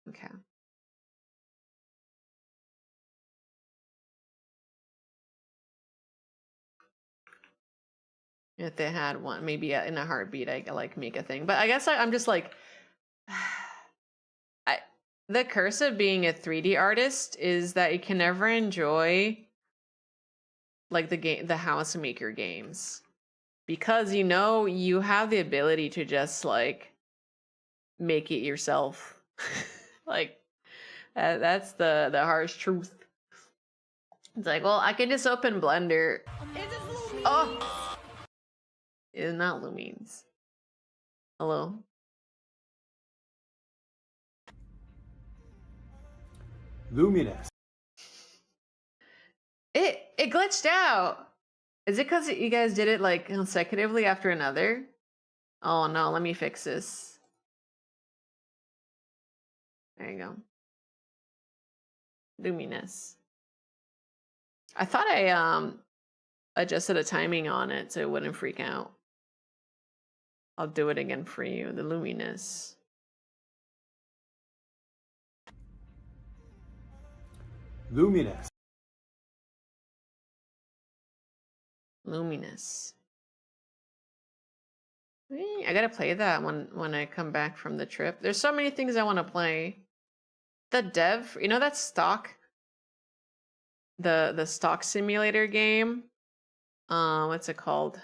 Okay. If they had one, maybe in a heartbeat, I could like make a thing. But I guess I'm just like, the curse of being a 3D artist is that you can never enjoy like the house maker games, because you know you have the ability to just like make it yourself. Like that's the harsh truth. It's like, well, I can just open Blender. Oh, it's not Lumines. Hello. Luminous. It glitched out. Is it because you guys did it like consecutively after another? Oh no, let me fix this. There you go. Luminous. I thought I adjusted a timing on it so it wouldn't freak out. I'll do it again for you. The Luminous. Luminous. Luminous. I gotta play that when I come back from the trip. There's so many things I want to play. The dev, you know that stock, the stock simulator game. What's it called?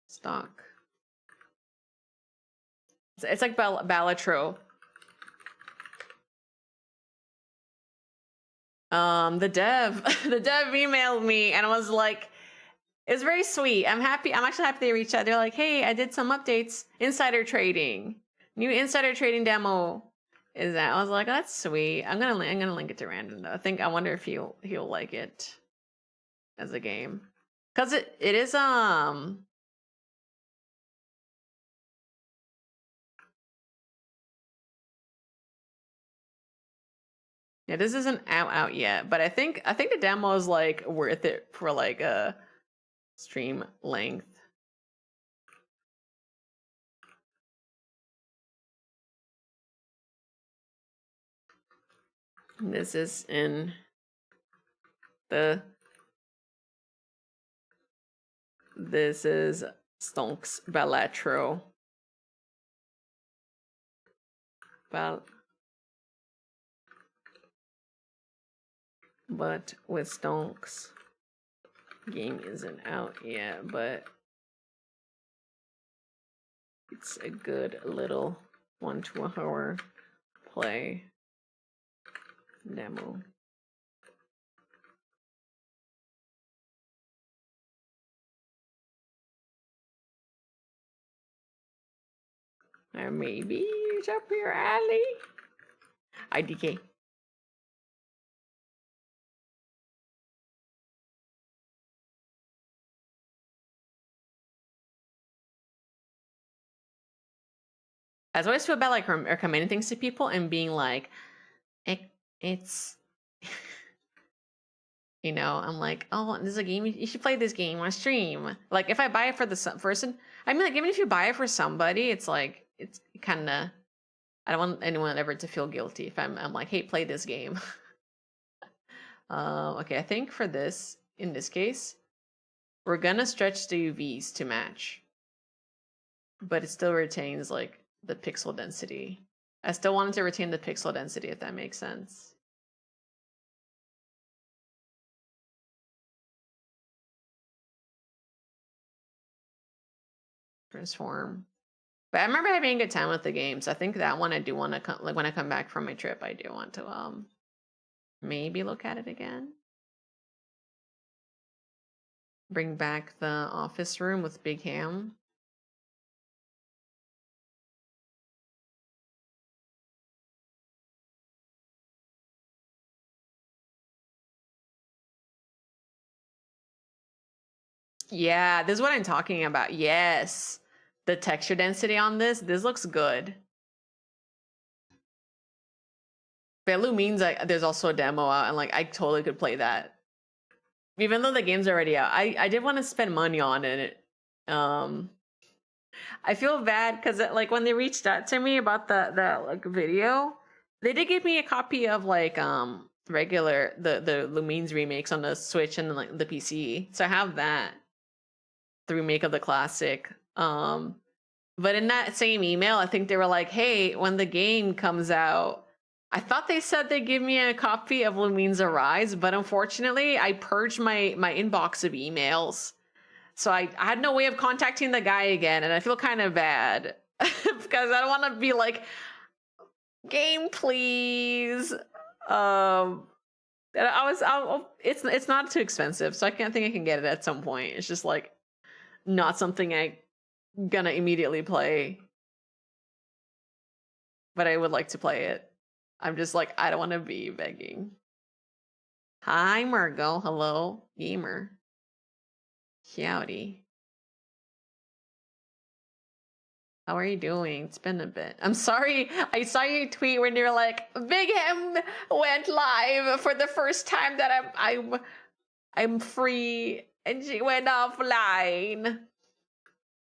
Stock. It's like Balatro. The dev, the dev emailed me and was like, it was very sweet. I'm happy. I'm actually happy they reached out. They're like, hey, I did some updates. Insider trading, new insider trading demo. Is that? I was like, that's sweet. I'm gonna link it to Random though. I wonder if he'll like it as a game, because it is yeah, this isn't out yet, but I think the demo is like worth it for like a stream length. This is in this is Stonks Balatro. but with stonks. Game isn't out yet, but it's a good little 1 to 1 hour play demo. Maybe it's up your alley. IDK. I always feel bad like recommending things to people and being like, it's you know, I'm like, oh, this is a game, you should play this game on stream. Like if I buy it for the person, I mean, like even if you buy it for somebody, it's like, it's kind of, I don't want anyone ever to feel guilty if I'm like, hey, play this game. Okay, I think for this, in this case, we're gonna stretch the UVs to match, but it still retains like the pixel density. I still wanted to retain the pixel density, if that makes sense. Transform. But I remember having a good time with the games. I think that one I do want to come, like when I come back from my trip, I do want to maybe look at it again. Bring back the office room with Big Ham. Yeah, this is what I'm talking about. Yes. The texture density on this looks good. Belu means like there's also a demo out and like I totally could play that. Even though the game's already out. I did want to spend money on it. I feel bad because like when they reached out to me about the like video, they did give me a copy of like regular the Lumines remakes on the Switch and like the PC. So I have that. The remake of the classic. But in that same email, I think they were like, hey, when the game comes out, I thought they said they'd give me a copy of Lumines Arise, but unfortunately, I purged my inbox of emails. So I had no way of contacting the guy again, and I feel kind of bad because I don't want to be like, game please. It's not too expensive, so I can't think I can get it at some point. It's just like not something I'm gonna immediately play, but I would like to play it. I'm just like, I don't want to be begging. Hi, Margot. Hello, gamer. Howdy. How are you doing? It's been a bit. I'm sorry. I saw your tweet when you're like, Big M went live for the first time that I'm free, and she went offline.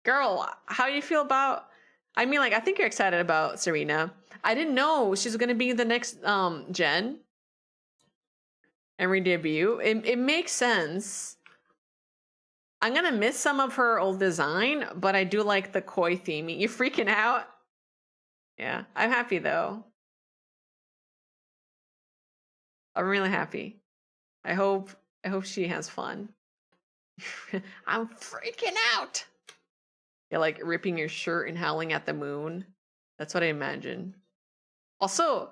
Girl, how do you feel about? I mean, like, I think you're excited about Serena. I didn't know she's gonna be the next gen and re-debut. It makes sense. I'm gonna miss some of her old design, but I do like the koi theming. You freaking out? Yeah, I'm happy though. I'm really happy. I hope she has fun. I'm freaking out. You're like ripping your shirt and howling at the moon. That's what I imagine. Also,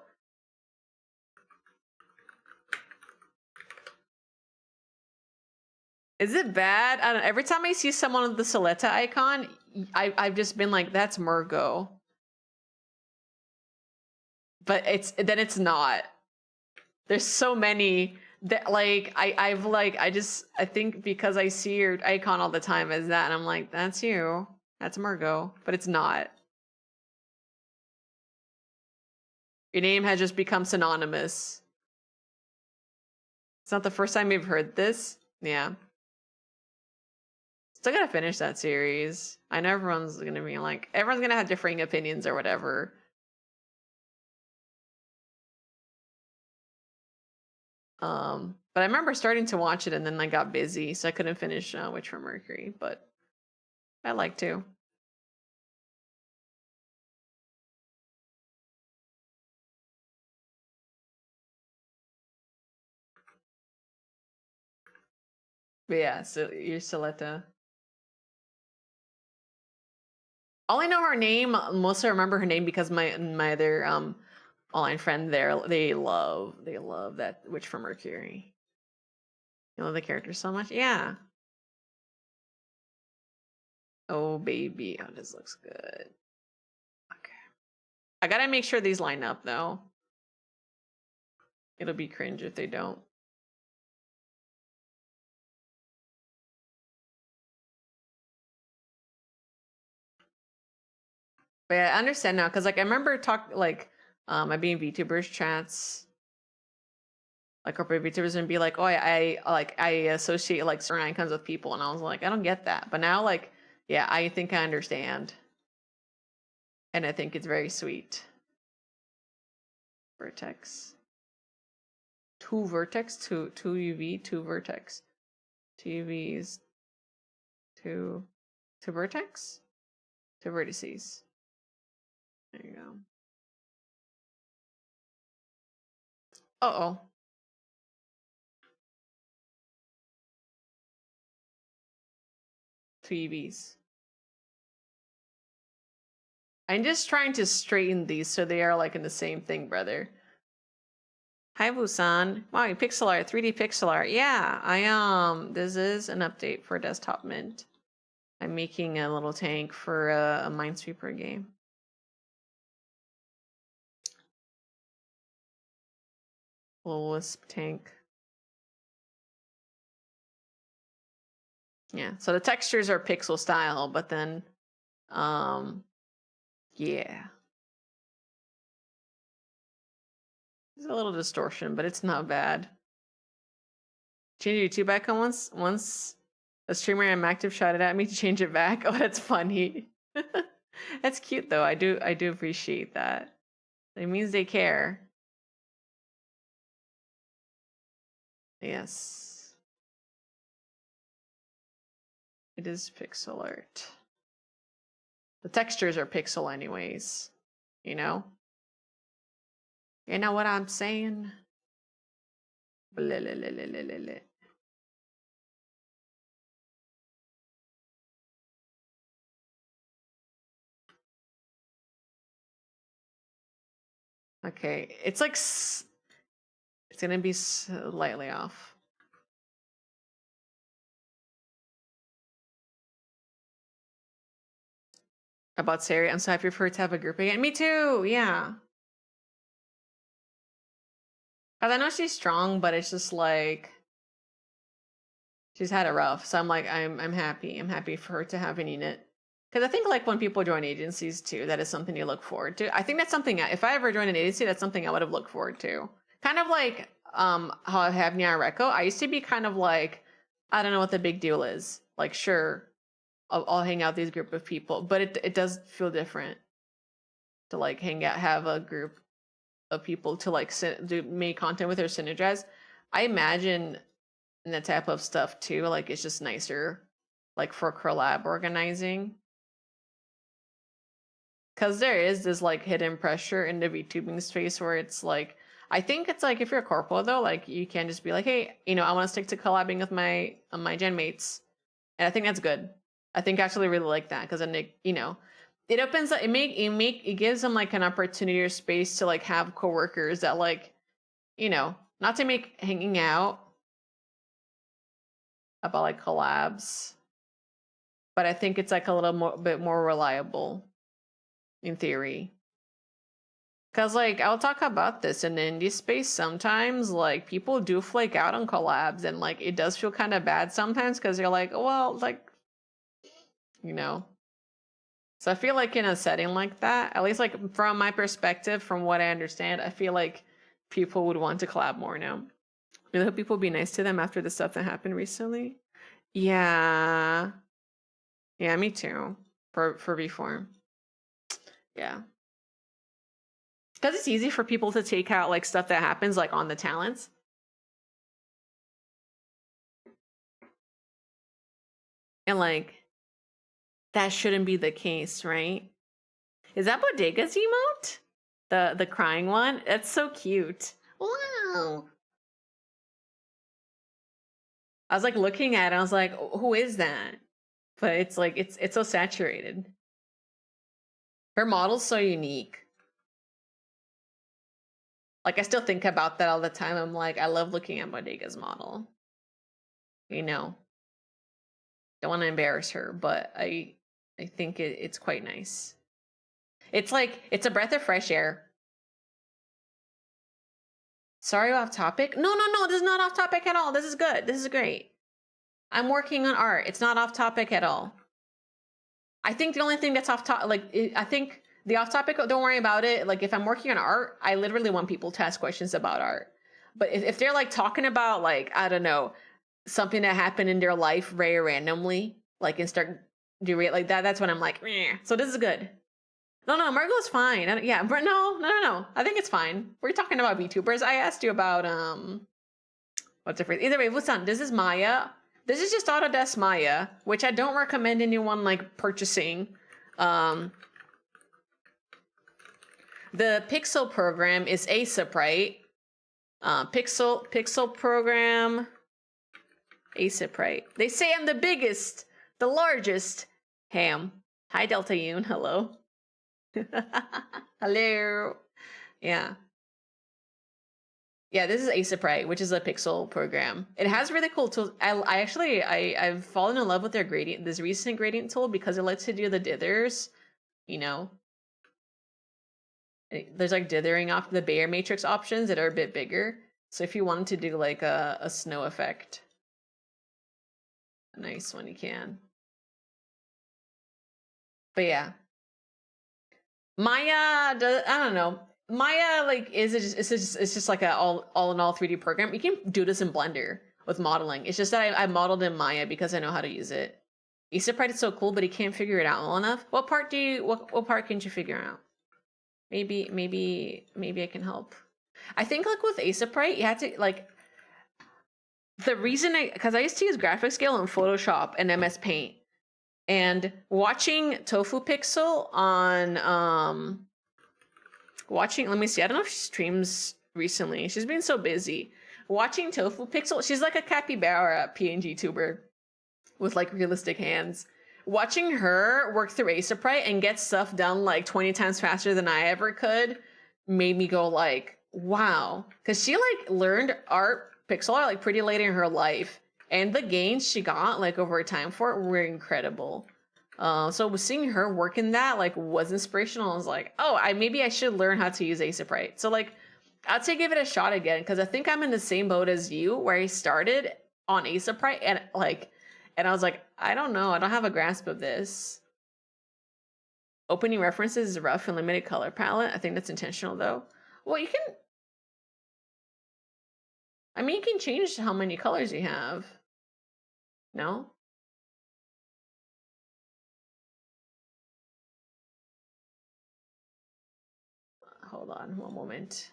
is it bad? I don't know. Every time I see someone with the Soletta icon, I've just been like, that's Murgo. But it's not. There's so many that like I think because I see your icon all the time as that, and I'm like, that's you. That's Murgo. But it's not. Your name has just become synonymous. It's not the first time you've heard this. Yeah. Still gotta finish that series. I know everyone's gonna have differing opinions or whatever. But I remember starting to watch it and then I got busy, so I couldn't finish Witch from Mercury, but I like to. But yeah, so you're Soleta. All I know her name, mostly remember her name because my other online friend there, they love that Witch from Mercury. You know the character so much? Yeah. Oh baby. Oh, this looks good. Okay. I gotta make sure these line up though. It'll be cringe if they don't. But yeah, I understand now because like I remember I be in VTubers chats, like corporate VTubers, and be like, oh, I associate like certain icons with people, and I was like, I don't get that. But now like, yeah, I think I understand, and I think it's very sweet. Vertex, two vertex, two UV, two vertex, two UVs, two vertex, two vertices. There you go. Uh-oh. Two UVs. I'm just trying to straighten these so they are like in the same thing, brother. Hi Busan. Wow, you pixel art, 3D pixel art. Yeah, this is an update for Desktop Mint. I'm making a little tank for a Minesweeper game. Little Wisp tank. Yeah, so the textures are pixel style, but then, yeah. There's a little distortion, but it's not bad. Change your YouTube icon once a streamer I'm active shouted at me to change it back. Oh, that's funny. That's cute though. I do appreciate that. It means they care. Yes. It is pixel art. The textures are pixel anyways, you know? You know what I'm saying? Blah, blah, blah, blah, blah, blah. Okay, it's like it's gonna be slightly off. About Sari, I'm so happy for her to have a group again. Me too, yeah. Cause I know she's strong, but it's just like she's had it rough. So I'm like, I'm happy. I'm happy for her to have an unit. Because I think like when people join agencies too, that is something you look forward to. I think that's something, if I ever joined an agency, that's something I would have looked forward to. Kind of like how I have Nia Reco. I used to be kind of like, I don't know what the big deal is. Like, sure, I'll hang out with these group of people, but it does feel different to like hang out, have a group of people to like make content with or synergize. I imagine that type of stuff too, like it's just nicer like for collab organizing. Because there is this like hidden pressure in the VTubing space where it's like, I think it's like if you're a corpo though, like you can just be like, hey, you know, I want to stick to collabing with my gen mates, and I think that's good. I think I actually really like that because then it, you know, it opens up, it gives them like an opportunity or space to like have coworkers that like, you know, not to make hanging out about like collabs, but I think it's like a little bit more reliable in theory. Cause like I'll talk about this in the indie space sometimes, like people do flake out on collabs and like it does feel kind of bad sometimes because you're like, well, like, you know. So I feel like in a setting like that, at least like from my perspective, from what I understand, I feel like people would want to collab more now. I hope people be nice to them after the stuff that happened recently. Yeah. Yeah, me too. For V-Form. Yeah. Because it's easy for people to take out like stuff that happens like on the talents. And like that shouldn't be the case, right? Is that Bodega's emote? The crying one? That's so cute. Wow. I was like looking at it, I was like, who is that? But it's like it's so saturated. Her model's so unique. Like I still think about that all the time. I'm like, I love looking at Bodega's model. You know. Don't want to embarrass her, but I think it's quite nice. It's like it's a breath of fresh air. Sorry, off topic. No, this is not off topic at all. This is good. This is great. I'm working on art. It's not off topic at all. I think the only thing that's off topic, like I think the off topic, don't worry about it. Like if I'm working on art, I literally want people to ask questions about art. But if they're like talking about like, I don't know, something that happened in their life very randomly, like and start doing like that, that's when I'm like, meh. So this is good. No, Margot's fine. Yeah, but no. I think it's fine. We're talking about VTubers. I asked you about what's the phrase? Either way, listen, this is Maya. This is just Autodesk Maya, which I don't recommend anyone like purchasing. The Pixel program is ASAP, right? Pixel program, ASAP, right? They say I'm the biggest, the largest. Ham. Hi, Delta Yoon. Hello. Hello. Yeah. Yeah, this is ASAP, right? Which is a Pixel program. It has really cool tools. I've fallen in love with their gradient, this recent gradient tool, because it lets you do the dithers, you know. There's like dithering off the Bayer matrix options that are a bit bigger. So if you wanted to do like a snow effect, a nice one, you can. But yeah, Maya does, I don't know. Maya like it's just like a all in all 3D program. You can do this in Blender with modeling. It's just that I modeled in Maya because I know how to use it. Asaprite is so cool, but he can't figure it out well enough. What part can't you figure out? Maybe I can help. I think like with Asaprite, you had to like the reason because I used to use graphic scale in Photoshop and MS Paint, and watching Tofu Pixel on let me see, I don't know if she streams recently. She's been so busy. Watching Tofu Pixel, she's like a capybara PNG tuber with like realistic hands. Watching her work through Asaprite and get stuff done like 20 times faster than I ever could made me go like, wow. Because she like learned art, pixel art, like pretty late in her life. And the gains she got like over time for it were incredible. So seeing her work in that like was inspirational. I was like, oh, maybe I should learn how to use Asaprite. So like, I'd say give it a shot again, because I think I'm in the same boat as you, where I started on Asaprite and I was like, I don't know, I don't have a grasp of this. Opening references is rough and limited color palette. I think that's intentional though. Well, you can change how many colors you have. No? Hold on one moment.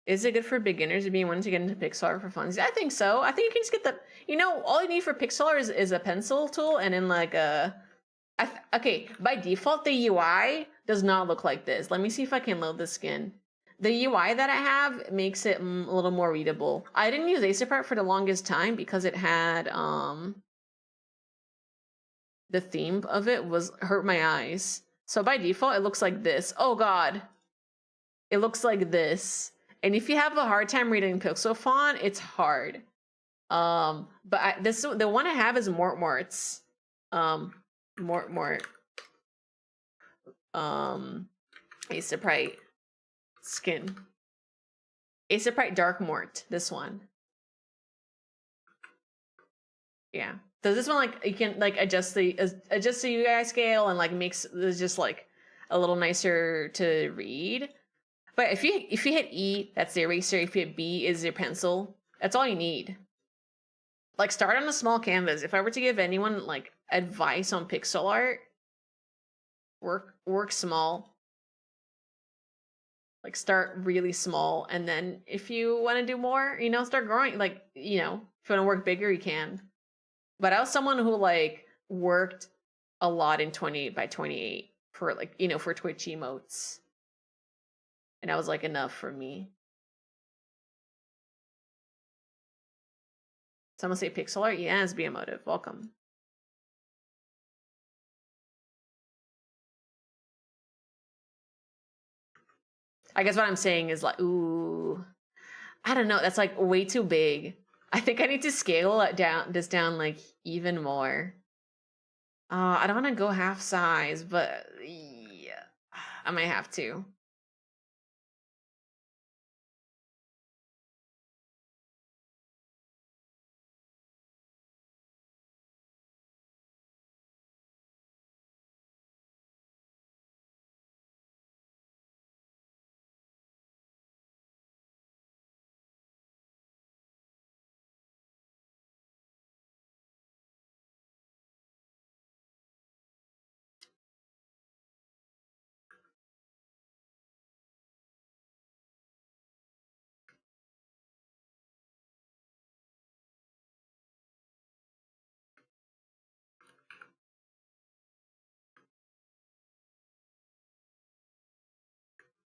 Is it good for beginners to be wanting to get into pixel art for fun? I think so. I think you can just get all you need for pixel art is a pencil tool and then like okay, by default, the UI does not look like this. Let me see if I can load the skin. The UI that I have makes it a little more readable. I didn't use Asaprite for the longest time because it had, the theme of it was hurt my eyes. So by default, it looks like this. Oh God. It looks like this. And if you have a hard time reading pixel font, it's hard. But the one I have is Mort's. Mort. Asaprite skin. Asaprite Dark Mort. This one. Yeah. So this one, like, you can like adjust the UI scale and like makes this just like a little nicer to read. But if you hit E, that's the eraser. If you hit B, is your pencil. That's all you need. Like, start on a small canvas. If I were to give anyone like advice on pixel art, work small. Like, start really small, and then if you want to do more, start growing. Like, if you want to work bigger, you can. But I was someone who like worked a lot in 20 by 28 for like for Twitch emotes. And I was like, enough for me. Someone say pixel art? Yes, be emotive. Welcome. I guess what I'm saying is like, ooh, I don't know. That's like way too big. I think I need to scale it down, this down like even more. I don't want to go half size, but yeah, I might have to.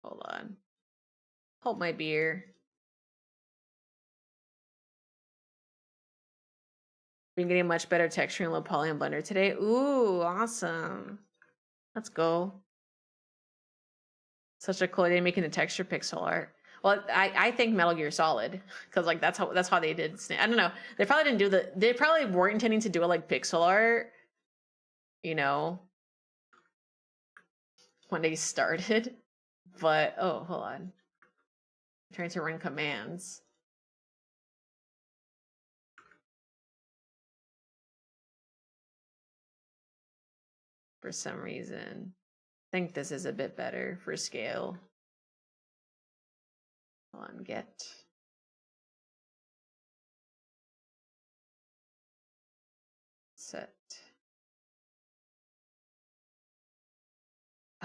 Hold on. Hold my beer. Been getting much better texture in low poly and Blender today. Ooh, awesome. Let's go. Such a cool idea making the texture pixel art. Well, I think Metal Gear Solid, because like that's how they did. I don't know. They probably didn't do they probably weren't intending to do it like pixel art, you know, when they started. But oh, hold on. I'm trying to run commands. For some reason. I think this is a bit better for scale. Hold on, get. Set.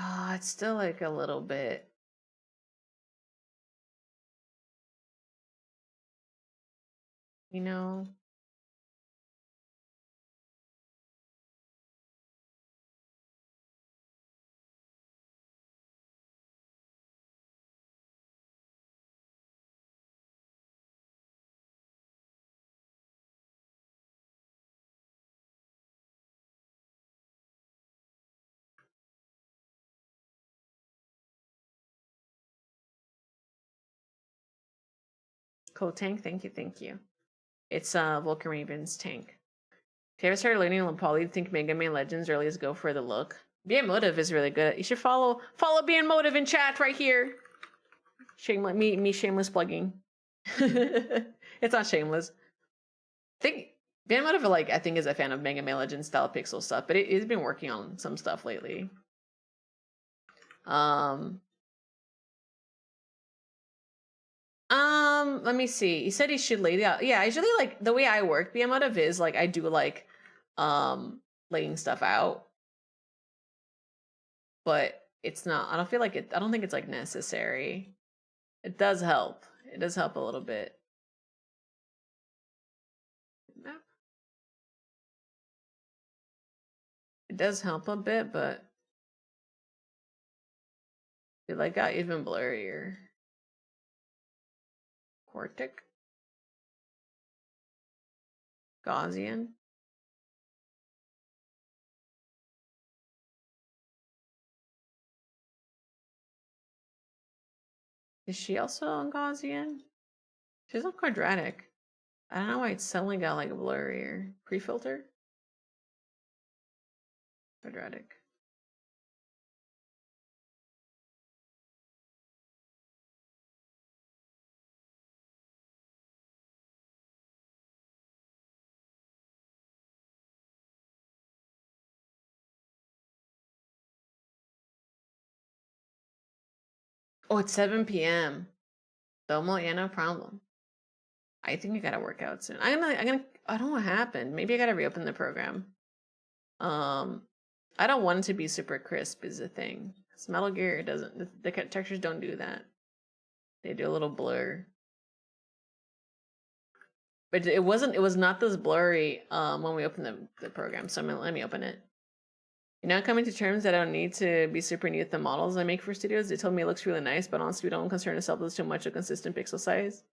Ah, it's still like a little bit. You know? Cool tank, thank you, thank you. It's Vulcan Raven's tank. If you ever started learning on Poly, think Mega Man Legends or at least go for the look. Being Motive is really good. You should follow Being Motive in chat right here. Shameless me shameless plugging. It's not shameless. I think Being Motive like I think is a fan of Mega Man Legends style pixel stuff, but it's been working on some stuff lately. Let me see. He said he should lay out. Yeah, usually like the way I work, the amount of is like I do like laying stuff out. But it's not, I don't feel like it, I don't think it's like necessary. It does help. It does help a little bit. It does help a bit, but it like got even blurrier. Quartic. Gaussian. Is she also on Gaussian? She's on quadratic. I don't know why it's suddenly got like blurrier. Pre-filter? Quadratic. Oh, it's 7 p.m. Domo, yeah, no problem. I think I gotta work out soon. I don't know what happened. Maybe I gotta reopen the program. I don't want it to be super crisp is the thing. Metal Gear doesn't, the textures don't do that. They do a little blur. But it was not this blurry when we opened the program, so let me open it. You're now coming to terms that I don't need to be super neat with the models I make for studios. They told me it looks really nice, but honestly, we don't concern ourselves with too much of consistent pixel size.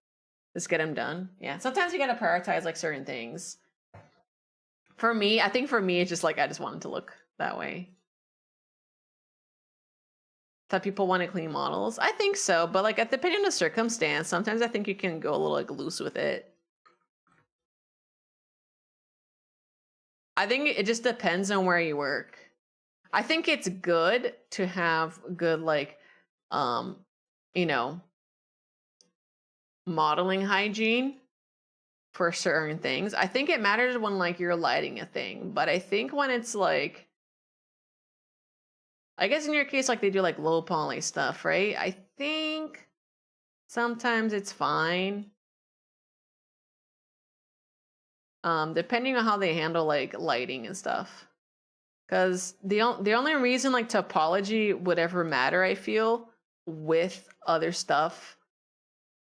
Just get them done. Yeah. Sometimes you gotta prioritize like certain things. For me, I think for me, it's just like I just wanted to look that way. That people want to clean models. I think so, but like depending on the circumstance, sometimes I think you can go a little like loose with it. I think it just depends on where you work. I think it's good to have good like you know, modeling hygiene for certain things. I think it matters when like you're lighting a thing, but I think when it's like, I guess in your case, like they do like low poly stuff, right? I think sometimes it's fine. Depending on how they handle like lighting and stuff. Because the only reason like topology would ever matter, I feel, with other stuff,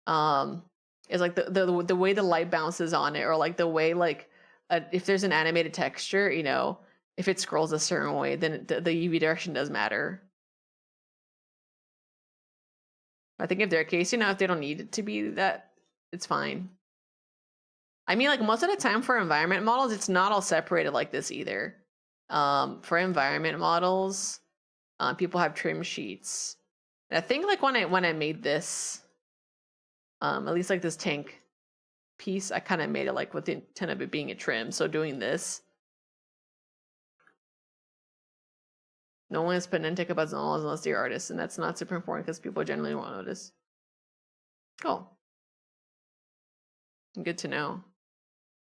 is like the way the light bounces on it, or like the way like if there's an animated texture, you know, if it scrolls a certain way, then the UV direction does matter. I think if their case, you know, if they don't need it to be that, it's fine. I mean, like most of the time for environment models, it's not all separated like this either. For environment models, people have trim sheets. And I think like when I made this, at least like this tank piece, I kind of made it like with the intent of it being a trim. So doing this, no one has put an intake about models unless they're artists, and that's not super important because people generally won't notice. Cool. Good to know.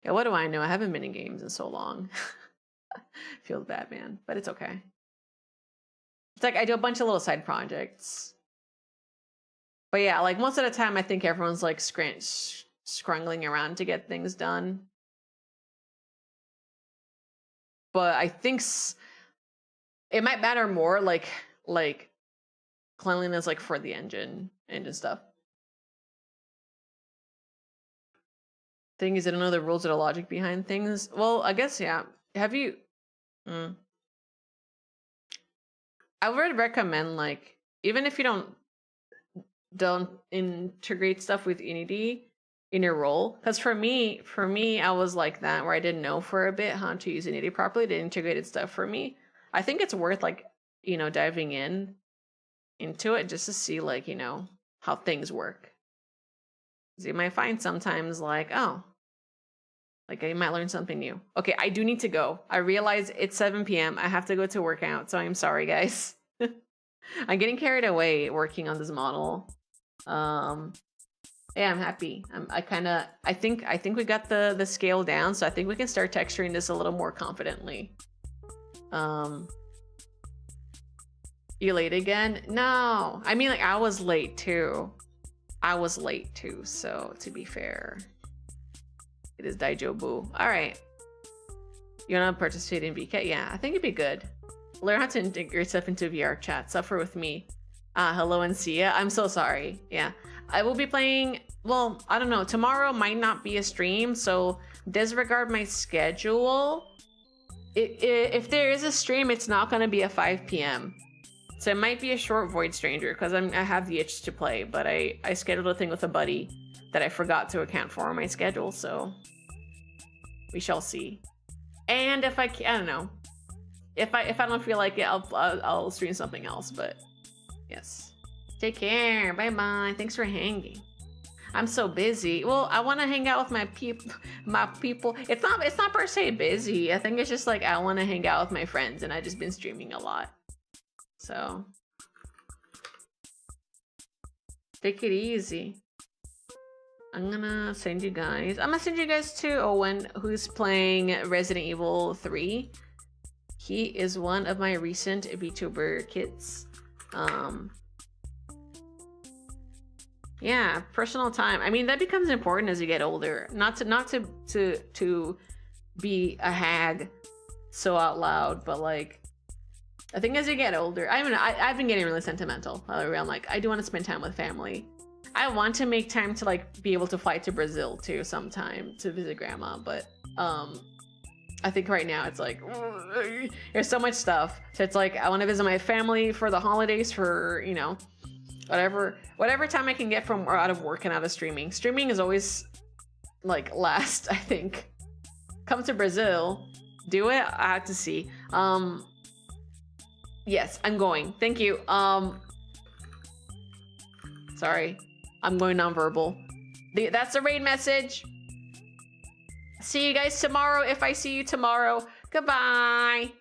Yeah, what do I know? I haven't been in games in so long. Feels bad, man, but it's okay. It's like I do a bunch of little side projects. But yeah, like most of the time, I think everyone's like scrungling around to get things done. But I think it might matter more like cleanliness, like for the engine stuff. Thing is, I don't know the rules or the logic behind things. Well, I guess, yeah. Have you... I would recommend, like, even if you don't integrate stuff with Unity in your role, because for me, I was like that, where I didn't know for a bit how to use Unity properly. The integrated stuff for me, I think it's worth, like, you know, diving into it just to see, like, you know, how things work. So you might find sometimes like, oh, like you might learn something new. Okay, I do need to go. I realize it's 7 p.m. I have to go to work out, so I'm sorry, guys. I'm getting carried away working on this model. Yeah, I'm happy. I think we got the scale down, so I think we can start texturing this a little more confidently. You late again? No, I mean, like, I was late too. So to be fair, it is Daijobu. All right. You want to participate in VK? Yeah, I think it'd be good. Learn how to integrate stuff into VR chat. Suffer with me. Hello and see ya. I'm so sorry. Yeah, I will be playing. Well, I don't know. Tomorrow might not be a stream, so disregard my schedule. If there is a stream, it's not going to be at 5 p.m. So it might be a short Void Stranger because I have the itch to play, but I scheduled a thing with a buddy that I forgot to account for on my schedule, so we shall see. And if I don't know, if I don't feel like it, I'll stream something else. But yes, take care. Bye bye. Thanks for hanging. I'm so busy. Well, I want to hang out with my people. It's not per se busy. I think it's just like I want to hang out with my friends, and I've just been streaming a lot. So take it easy. I'm gonna send you guys to Owen, who's playing Resident Evil 3. He is one of my recent VTuber kids. Yeah, personal time. I mean, that becomes important as you get older. Not to be a hag so out loud, but like, I think as you get older, I've been getting really sentimental. Where I'm like, I do want to spend time with family. I want to make time to like be able to fly to Brazil too sometime to visit grandma, but I think right now it's like there's so much stuff. So it's like I want to visit my family for the holidays, for, you know, Whatever time I can get from or out of work and out of streaming. Streaming is always like last, I think. Come to Brazil. Do it? I have to see. Yes, I'm going. Thank you. Sorry. I'm going nonverbal. That's the raid message. See you guys tomorrow if I see you tomorrow. Goodbye.